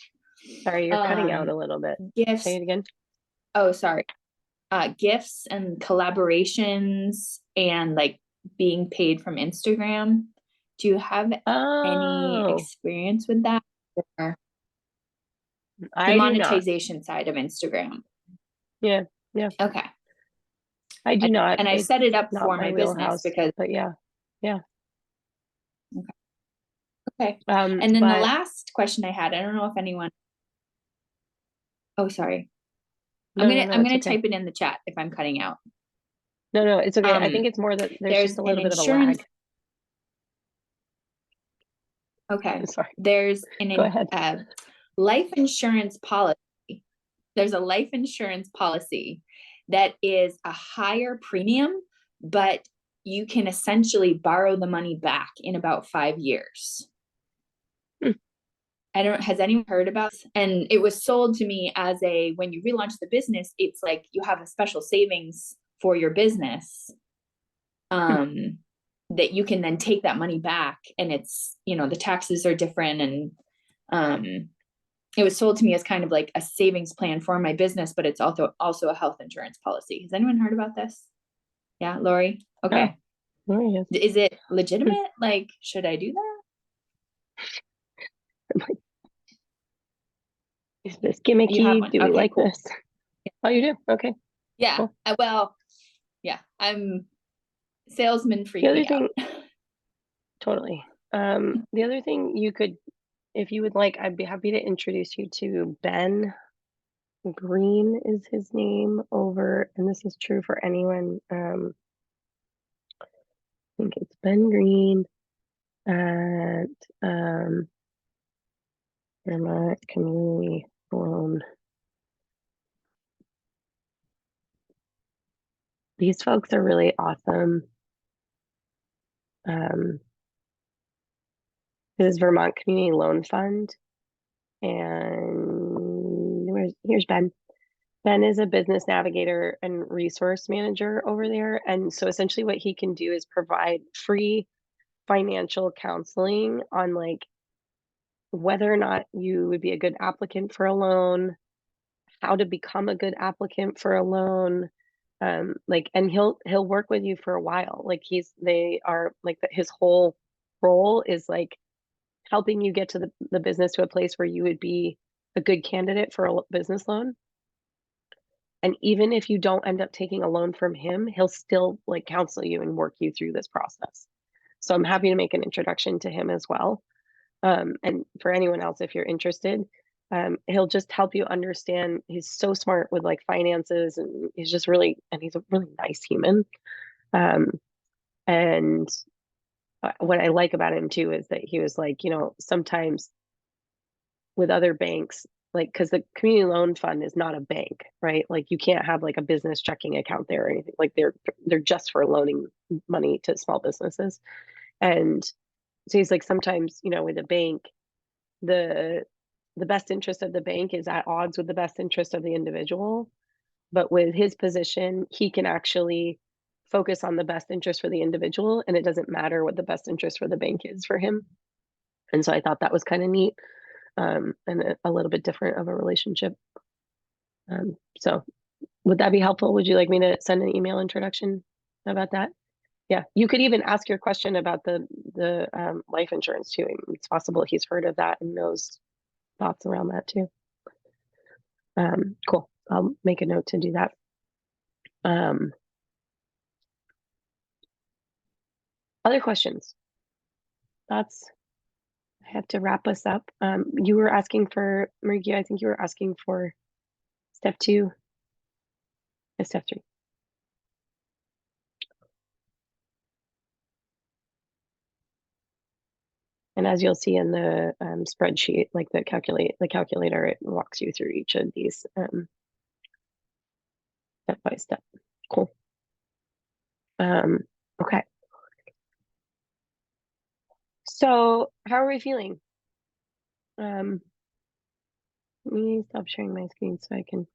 S1: Sorry, you're cutting out a little bit.
S2: gifts.
S1: Say it again.
S2: Oh, sorry. Gifts and collaborations and like being paid from Instagram. Do you have any
S1: Oh,
S2: experience with that? Or the
S1: I do not.
S2: monetization side of Instagram?
S1: Yeah. Yeah.
S2: Okay.
S1: I do not.
S2: And I
S1: It's
S2: set it up
S1: not
S2: for
S1: my
S2: my business
S1: wheelhouse,
S2: because
S1: but yeah.
S2: okay. And then the
S1: But
S2: last question I had, I don't know if anyone. Oh, sorry.
S1: no,
S2: I'm
S1: no,
S2: gonna
S1: no,
S2: I'm
S1: it's
S2: gonna
S1: okay.
S2: type it in the chat if I'm cutting out.
S1: No, it's okay. I think it's more that there's
S2: There's
S1: just a
S2: an
S1: little bit of a
S2: insurance.
S1: lag.
S2: Okay.
S1: Sorry.
S2: There's
S1: Go ahead.
S2: life insurance policy. There's a life insurance policy that is a higher premium, but you can essentially borrow the money back in about 5 years. Has anyone heard about this? And it was sold to me as when you relaunch the business, it's like you have a special savings for your business. That you can then take that money back and it's, the taxes are different. And it was sold to me as kind of like a savings plan for my business, but it's also a health insurance policy. Has anyone heard about this? Yeah, Lori? Okay.
S1: There he is.
S2: Is it legitimate? Like, should I do that?
S1: Is this
S2: You have
S1: gimmicky?
S2: one.
S1: Do we
S2: Okay,
S1: like
S2: cool.
S1: this? Oh, you do? Okay.
S2: Yeah.
S1: Cool.
S2: Well, yeah, I'm salesman
S1: The other
S2: freaking out.
S1: thing, totally. The other thing you could, if you would like, I'd be happy to introduce you to Ben Green is his name over, and this is true for anyone. I think it's Ben Green at Vermont Community Loan. These folks are really awesome. This is Vermont Community Loan Fund. And here's Ben. Ben is a business navigator and resource manager over there. And so essentially what he can do is provide free financial counseling on like whether or not you would be a good applicant for a loan, how to become a good applicant for a loan. Like, and he'll work with you for a while. Like they are like his whole role is like helping you get to the business to a place where you would be a good candidate for a business loan. And even if you don't end up taking a loan from him, he'll still like counsel you and work you through this process. So I'm happy to make an introduction to him as well. And for anyone else, if you're interested, he'll just help you understand. He's so smart with like finances, and he's a really nice human. And what I like about him too is that he was like, you know, sometimes with other banks, like, because the community loan fund is not a bank, right? Like you can't have like a business checking account there or anything. Like they're just for loaning money to small businesses. And so he's like, sometimes, you know, with a bank, the best interest of the bank is at odds with the best interest of the individual. But with his position, he can actually focus on the best interest for the individual, and it doesn't matter what the best interest for the bank is for him. And so I thought that was kind of neat, and a little bit different of a relationship. So would that be helpful? Would you like me to send an email introduction about that? Yeah, you could even ask your question about the life insurance too. It's possible he's heard of that and knows thoughts around that too. Cool. I'll make a note to do that. Other questions? Thoughts? I have to wrap us up. You were asking for, Mariki, I think you were asking for step 2 and step 3. And as you'll see in the spreadsheet, like the calculator, it walks you through each of these step by step. Cool. Okay. So how are we feeling? Let me stop sharing my screen so I can.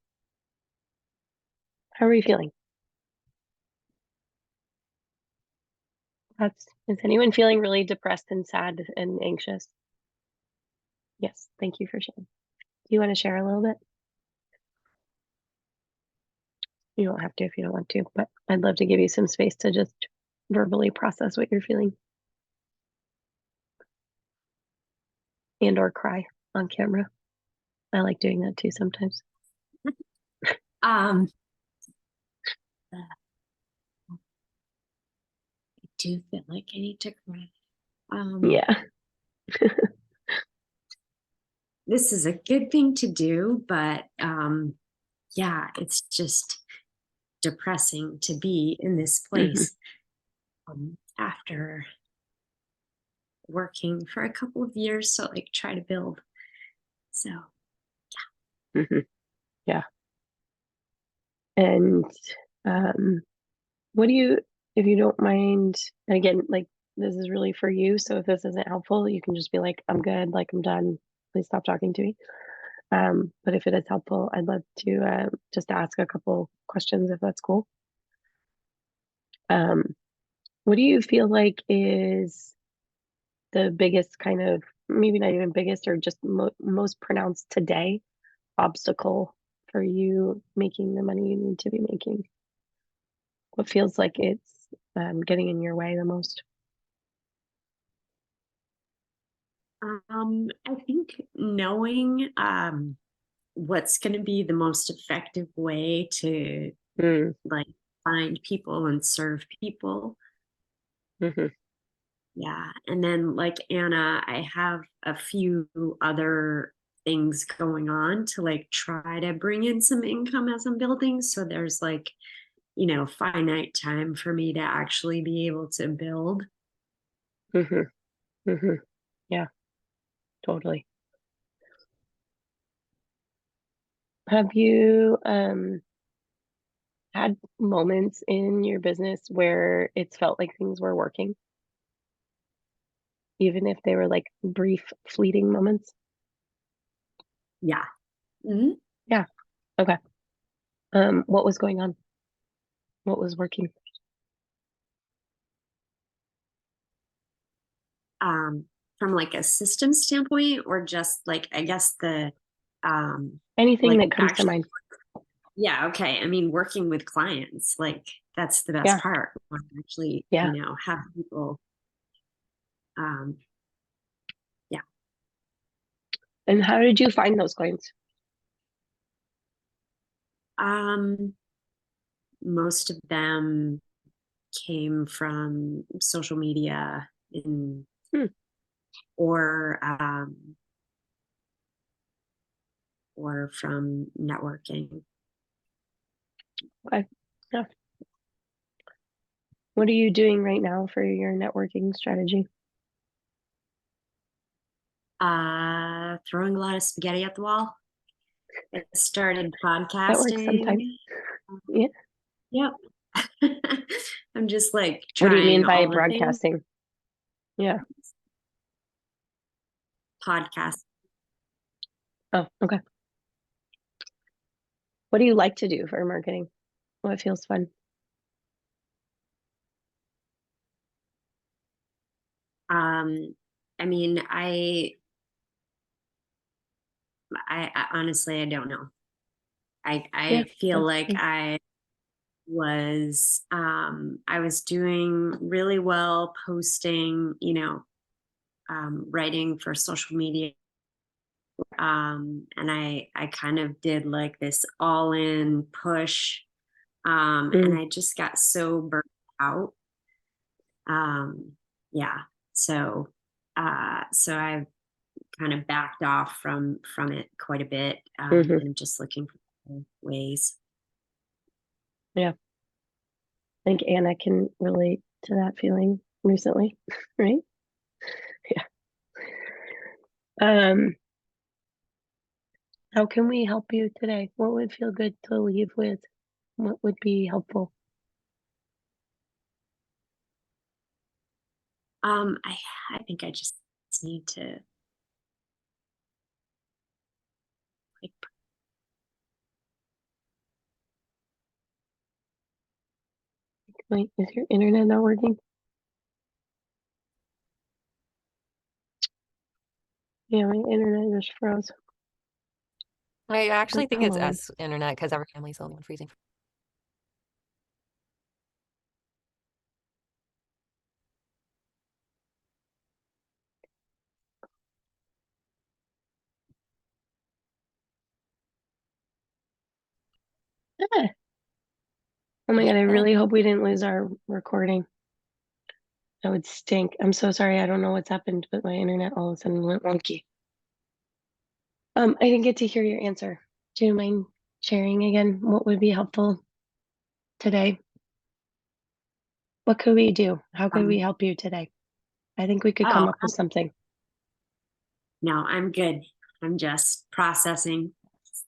S1: How are we feeling? Is anyone feeling really depressed and sad and anxious? Yes, thank you for sharing. Do you want to share a little bit? You don't have to if you don't want to, but I'd love to give you some space to just verbally process what you're feeling. And or cry on camera. I like doing that too sometimes.
S4: I do feel like I need to cry.
S1: Yeah.
S4: This is a good thing to do, but yeah, it's just depressing to be in this place after working for a couple of years to like try to build. So
S1: Yeah. And what do you, if you don't mind, and again, like this is really for you, so if this isn't helpful, you can just be like, I'm good, like I'm done, please stop talking to me. But if it is helpful, I'd love to just ask a couple questions if that's cool. What do you feel like is the biggest kind of, maybe not even biggest, or just most pronounced today obstacle for you making the money you need to be making? What feels like it's getting in your way the most?
S4: I think knowing what's going to be the most effective way to like find people and serve people. Yeah. And then like Anna, I have a few other things going on to like try to bring in some income as I'm building. So there's like, you know, finite time for me to actually be able to build.
S1: Yeah, totally. Have you had moments in your business where it's felt like things were working? Even if they were like brief, fleeting moments?
S4: Yeah.
S1: Yeah. Okay. What was going on? What was working?
S4: from like a system standpoint, or just like, I guess
S1: Anything
S4: like
S1: that comes to
S4: actually,
S1: mind.
S4: yeah, okay. I mean, working with clients, like that's the best
S1: Yeah.
S4: part. When you actually,
S1: Yeah.
S4: you know, have people, yeah.
S1: And how did you find those clients?
S4: Most of them came from social media in
S1: Hmm.
S4: or from networking.
S1: Okay. Yeah. What are you doing right now for your networking strategy?
S4: Throwing a lot of spaghetti at the wall. I started
S1: That works sometimes.
S4: podcasting.
S1: Yeah.
S4: Yep. I'm just like
S1: What do you mean
S4: trying
S1: by
S4: all the things.
S1: broadcasting? Yeah.
S4: Podcast.
S1: Oh, okay. What do you like to do for marketing? What feels fun?
S4: I mean, I honestly, I don't know.
S1: Yeah,
S4: I feel
S1: that's
S4: like
S1: fine.
S4: I was doing really well posting, you know, writing for social media. And I kind of did like this all in push. And I just got so burnt out. Yeah. So, so I've kind of backed off from it quite a bit.
S1: Mhm.
S4: And just looking for ways.
S1: Yeah. I think Anna can relate to that feeling recently, right? Yeah. How can we help you today? What would feel good to leave with? What would be helpful?
S4: I think I just need to like
S1: Wait, is your internet not working? Yeah, my internet just froze.
S7: I actually think it's
S1: Hold on.
S7: S internet because our family's the only one freezing.
S1: Ah. Oh my God, I
S7: Yeah.
S1: really hope we didn't lose our recording. That would stink. I'm so sorry. I don't know what's happened, but my internet all of a sudden went wonky. I didn't get to hear your answer. Do you mind sharing again what would be helpful today? What could we do? How could we help you today? I think we could come
S4: oh
S1: up with something.
S4: no, I'm good. I'm just processing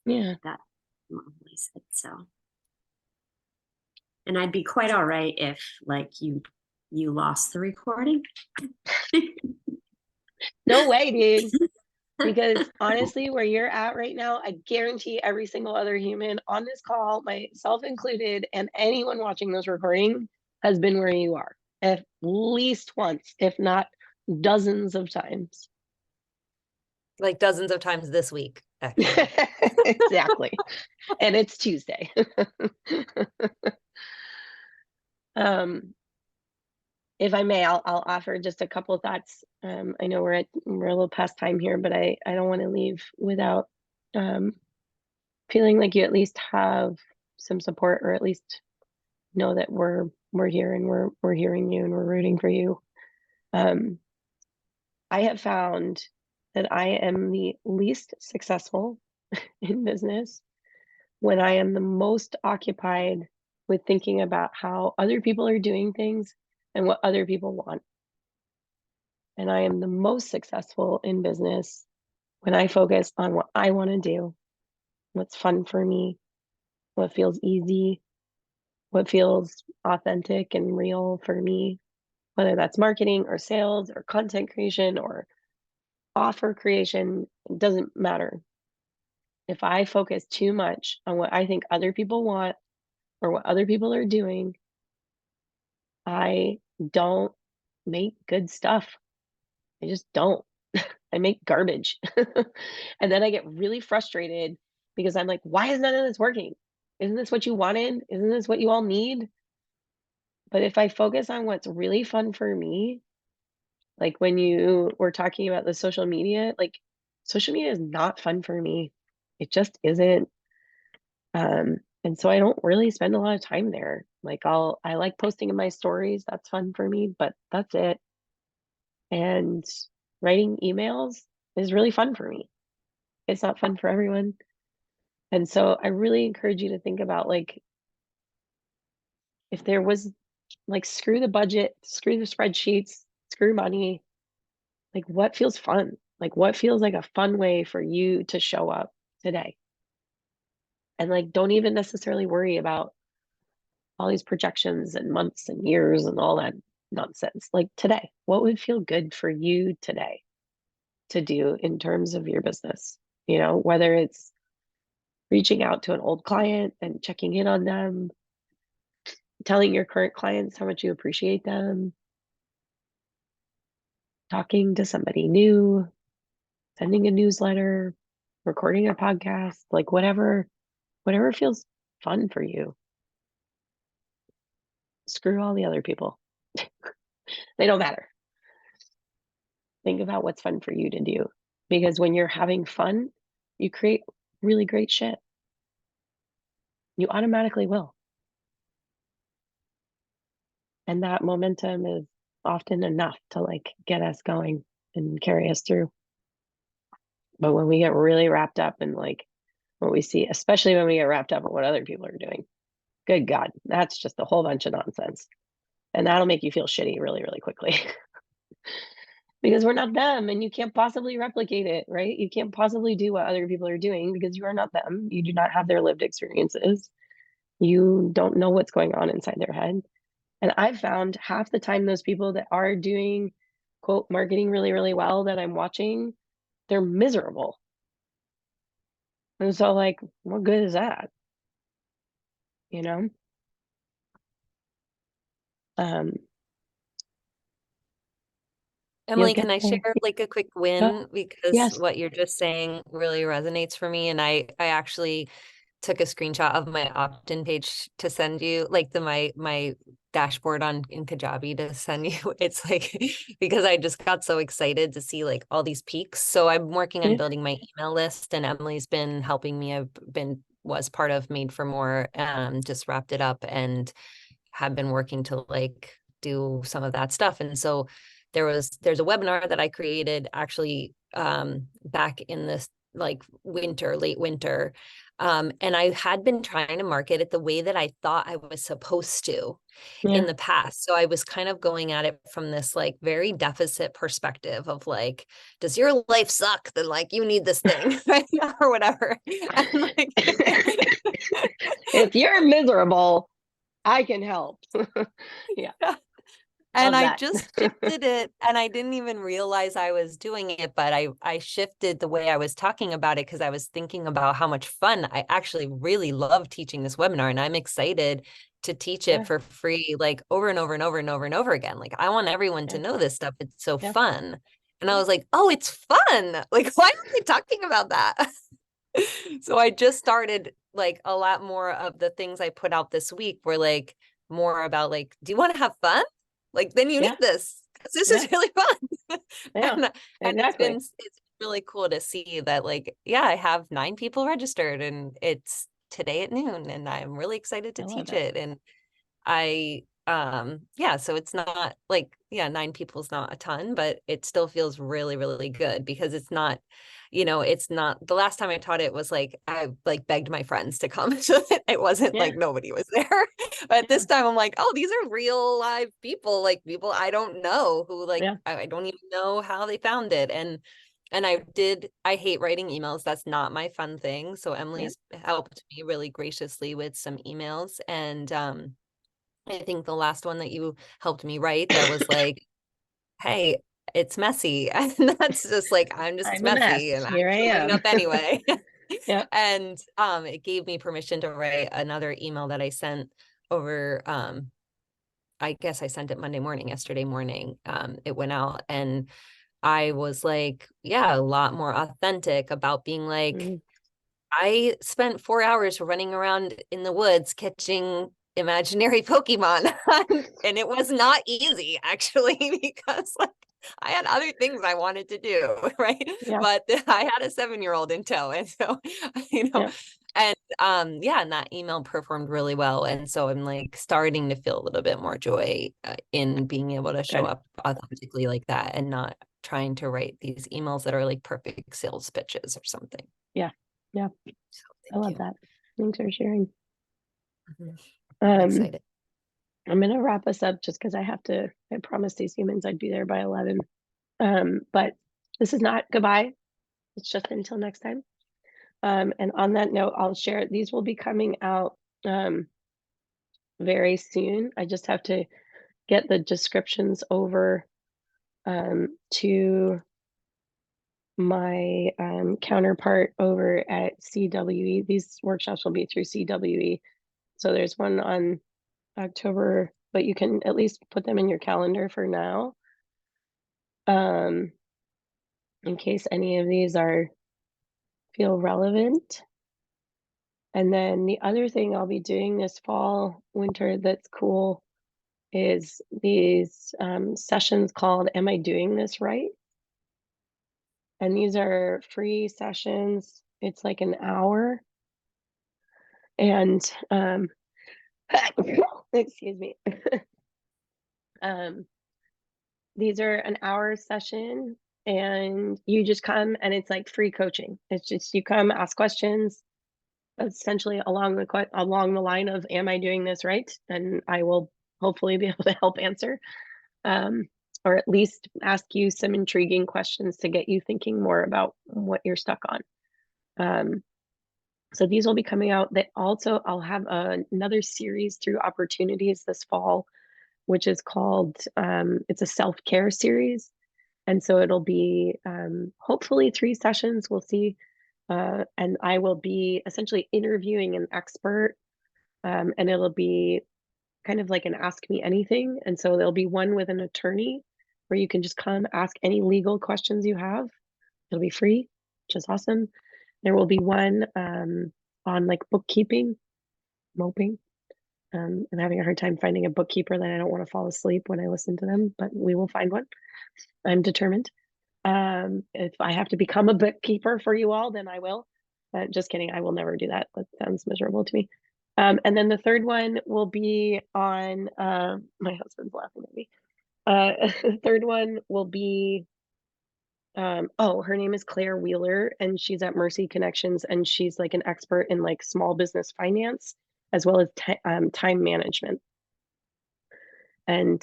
S1: Yeah.
S4: that Molly said so. And I'd be quite all right if like you lost the recording.
S1: No way, dude. Because honestly, where you're at right now, I guarantee every single other human on this call, myself included, and anyone watching this recording has been where you are at least once, if not dozens of times.
S7: Like dozens of times this week, actually.
S1: Exactly. And it's Tuesday. um, if I may, I'll offer just a couple thoughts. I know we're a little past time here, but I don't want to leave without feeling like you at least have some support, or at least know that we're here and we're hearing you and we're rooting for you. I have found that I am the least successful in business when I am the most occupied with thinking about how other people are doing things and what other people want. And I am the most successful in business when I focus on what I want to do, what's fun for me, what feels easy, what feels authentic and real for me, whether that's marketing or sales or content creation or offer creation, it doesn't matter. If I focus too much on what I think other people want or what other people are doing, I don't make good stuff. I just don't. I make garbage. And then I get really frustrated because I'm like, why is none of this working? Isn't this what you wanted? Isn't this what you all need? But if I focus on what's really fun for me, like when you were talking about the social media, like social media is not fun for me. It just isn't. And so I don't really spend a lot of time there. Like I like posting in my stories. That's fun for me, but that's it. And writing emails is really fun for me. It's not fun for everyone. And so I really encourage you to think about like if there was like screw the budget, screw the spreadsheets, screw money, like what feels fun? Like what feels like a fun way for you to show up today? And like don't even necessarily worry about all these projections and months and years and all that nonsense. Like today, what would feel good for you today to do in terms of your business? You know, whether it's reaching out to an old client and checking in on them, telling your current clients how much you appreciate them, talking to somebody new, sending a newsletter, recording a podcast, like whatever feels fun for you. Screw all the other people. They don't matter. Think about what's fun for you to do because when you're having fun, you create really great shit. You automatically will. And that momentum is often enough to like get us going and carry us through. But when we get really wrapped up in like what we see, especially when we get wrapped up in what other people are doing, good God, that's just a whole bunch of nonsense. And that'll make you feel shitty really, really quickly. Because we're not them and you can't possibly replicate it, right? You can't possibly do what other people are doing because you are not them. You do not have their lived experiences. You don't know what's going on inside their head. And I've found half the time those people that are doing quote marketing really, really well that I'm watching, they're miserable. And so like, what good is that? You know? You'll
S7: Emily,
S1: get
S7: can I
S1: there.
S7: share like a quick
S1: Oh,
S7: win because
S1: yes.
S7: what you're just saying really resonates for me, and I actually took a screenshot of my opt-in page to send you, like my dashboard on in Kajabi to send you. It's like because I just got so excited to see like all these peaks. So I'm working on
S1: Yeah.
S7: building my email list, and Emily's been helping me. I've been was part of Made for More, just wrapped it up and have been working to like do some of that stuff. And so there's a webinar that I created actually back in this like late winter. And I had been trying to market it the way that I thought I was supposed to in
S1: Yeah.
S7: the past. So I was kind of going at it from this like very deficit perspective of like, does your life suck? Then like you need this thing, right? Or whatever. And like
S1: If you're miserable, I can help. Yeah.
S7: and
S1: Love
S7: I
S1: that.
S7: just shifted it and I didn't even realize I was doing it, but I shifted the way I was talking about it because I was thinking about how much fun I actually really love teaching this webinar, and I'm excited to teach it
S1: Yeah.
S7: for free, like over and over and over and over and over again. Like I want everyone to
S1: Yeah.
S7: know this stuff. It's so
S1: Yeah.
S7: fun. And I was like, oh, it's fun. Like, why aren't they talking about that? So I just started like a lot more of the things I put out this week were like more about like, do you want to have fun? Like, then you need
S1: Yeah.
S7: this. 'Cause this
S1: Yeah.
S7: is really fun.
S1: Yeah.
S7: And
S1: Exactly.
S7: it's really cool to see that like, yeah, I have 9 people registered and it's today at noon and I'm really excited to
S1: I love
S7: teach
S1: it.
S7: it. And yeah, so it's not like, yeah, 9 people is not a ton, but it still feels really, really good because it's not, it's not the last time I taught it was like I like begged my friends to come. So it wasn't
S1: Yeah.
S7: like nobody was there. But
S1: Yeah.
S7: this time I'm like, oh, these are real live people, like people I don't know who like
S1: Yeah.
S7: I don't even know how they found it. And I hate writing emails. That's not my fun thing. So
S1: Yeah.
S7: Emily's helped me really graciously with some emails. And I think the last one that you helped me write that was like, hey, it's messy. And that's just like, I'm just
S1: I'm a mess.
S7: messy and I'm
S1: Here I
S7: showing
S1: am.
S7: up anyway.
S1: Yeah.
S7: And it gave me permission to write another email that I sent over. I guess I sent it Monday morning, yesterday morning. It went out and I was like, yeah, a lot more authentic about being like,
S1: Mhm.
S7: I spent 4 hours running around in the woods catching imaginary Pokemon. And it was not easy actually, because like I had other things I wanted to do, right?
S1: Yeah.
S7: But I had a 7-year-old in tow. And so, you know,
S1: Yeah.
S7: and yeah, and that email performed really well. And so I'm like starting to feel a little bit more joy in being able to show
S1: Good.
S7: up authentically like that and not trying to write these emails that are like perfect sales pitches or something.
S1: Yeah. Yeah.
S7: So
S1: I love
S7: thank
S1: that. Thanks for sharing.
S7: you. Mhm. I'm
S1: Um,
S7: excited.
S1: I'm gonna wrap us up just because I promised these humans I'd be there by 11. But this is not goodbye. It's just until next time. And on that note, I'll share these will be coming out very soon. I just have to get the descriptions over to my counterpart over at CWE. These workshops will be through CWE. So there's one on October, but you can at least put them in your calendar for now. In case any of these feel relevant. And then the other thing I'll be doing this fall, winter that's cool is these sessions called Am I Doing This Right? And these are free sessions. It's like an hour. And excuse me. um, these are an hour session and you just come and it's like free coaching. It's just you come ask questions essentially along the line of am I doing this right? And I will hopefully be able to help answer. Or at least ask you some intriguing questions to get you thinking more about what you're stuck on. So these will be coming out. That also I'll have another series through opportunities this fall, which is called it's a self-care series. And so it'll be hopefully 3 sessions. We'll see. And I will be essentially interviewing an expert, and it'll be kind of like an ask me anything. And so there'll be one with an attorney where you can just come ask any legal questions you have. It'll be free, which is awesome. There will be one on like bookkeeping, moping. I'm having a hard time finding a bookkeeper that I don't want to fall asleep when I listen to them, but we will find one. I'm determined. If I have to become a bookkeeper for you all, then I will. Just kidding. I will never do that. That sounds miserable to me. And then the third one will be on, my husband's laughing at me. The third one will be, oh, her name is Claire Wheeler and she's at Mercy Connections and she's like an expert in like small business finance as well as time management. And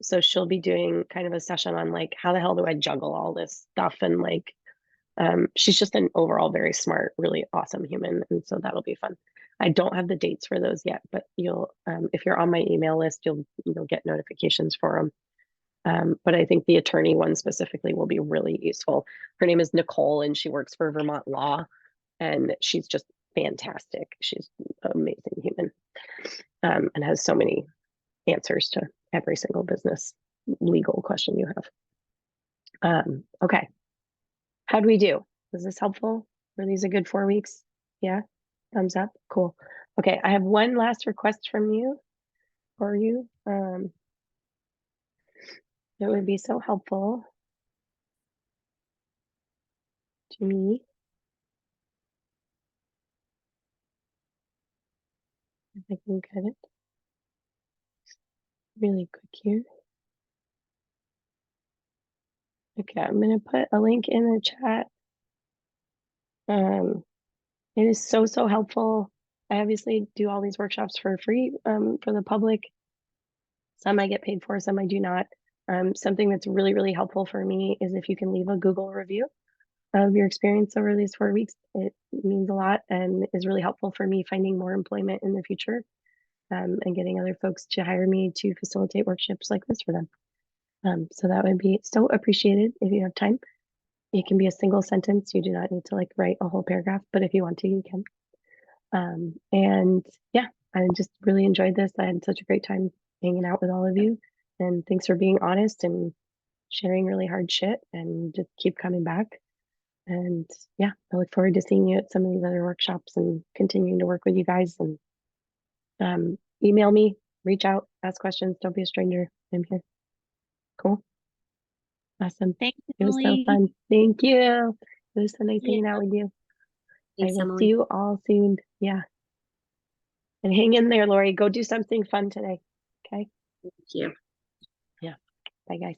S1: so she'll be doing kind of a session on like, how the hell do I juggle all this stuff? And like, she's just an overall very smart, really awesome human. And so that'll be fun. I don't have the dates for those yet, but you'll, if you're on my email list, you'll get notifications for them. But I think the attorney one specifically will be really useful. Her name is Nicole and she works for Vermont Law and she's just fantastic. She's an amazing human and has so many answers to every single business legal question you have. Okay. How'd we do? Was this helpful? Were these a good 4 weeks? Yeah. Thumbs up. Cool. Okay. I have one last request from you for you. It would be so helpful to me. If I can get it really quick here. Okay, I'm gonna put a link in the chat. It is so helpful. I obviously do all these workshops for free for the public. Some I get paid for, some I do not. Something that's really helpful for me is if you can leave a Google review of your experience over these 4 weeks. It means a lot and is really helpful for me finding more employment in the future and getting other folks to hire me to facilitate workshops like this for them. So that would be so appreciated if you have time. It can be a single sentence. You do not need to like write a whole paragraph, but if you want to, you can. And yeah, I just really enjoyed this. I had such a great time hanging out with all of you. And thanks for being honest and sharing really hard shit and just keep coming back. And yeah, I look forward to seeing you at some of these other workshops and continuing to work with you guys. And email me, reach out, ask questions. Don't be a stranger. I'm here. Cool. Awesome.
S3: Thanks,
S1: It was so
S3: Emily.
S1: fun. Thank you. It was so nice
S3: Yeah.
S1: hanging out with you.
S4: Thanks,
S1: I will
S4: Emily.
S1: see you all soon. Yeah. And hang in there, Lori. Go do something fun today. Okay.
S4: Thank you.
S1: Bye, guys.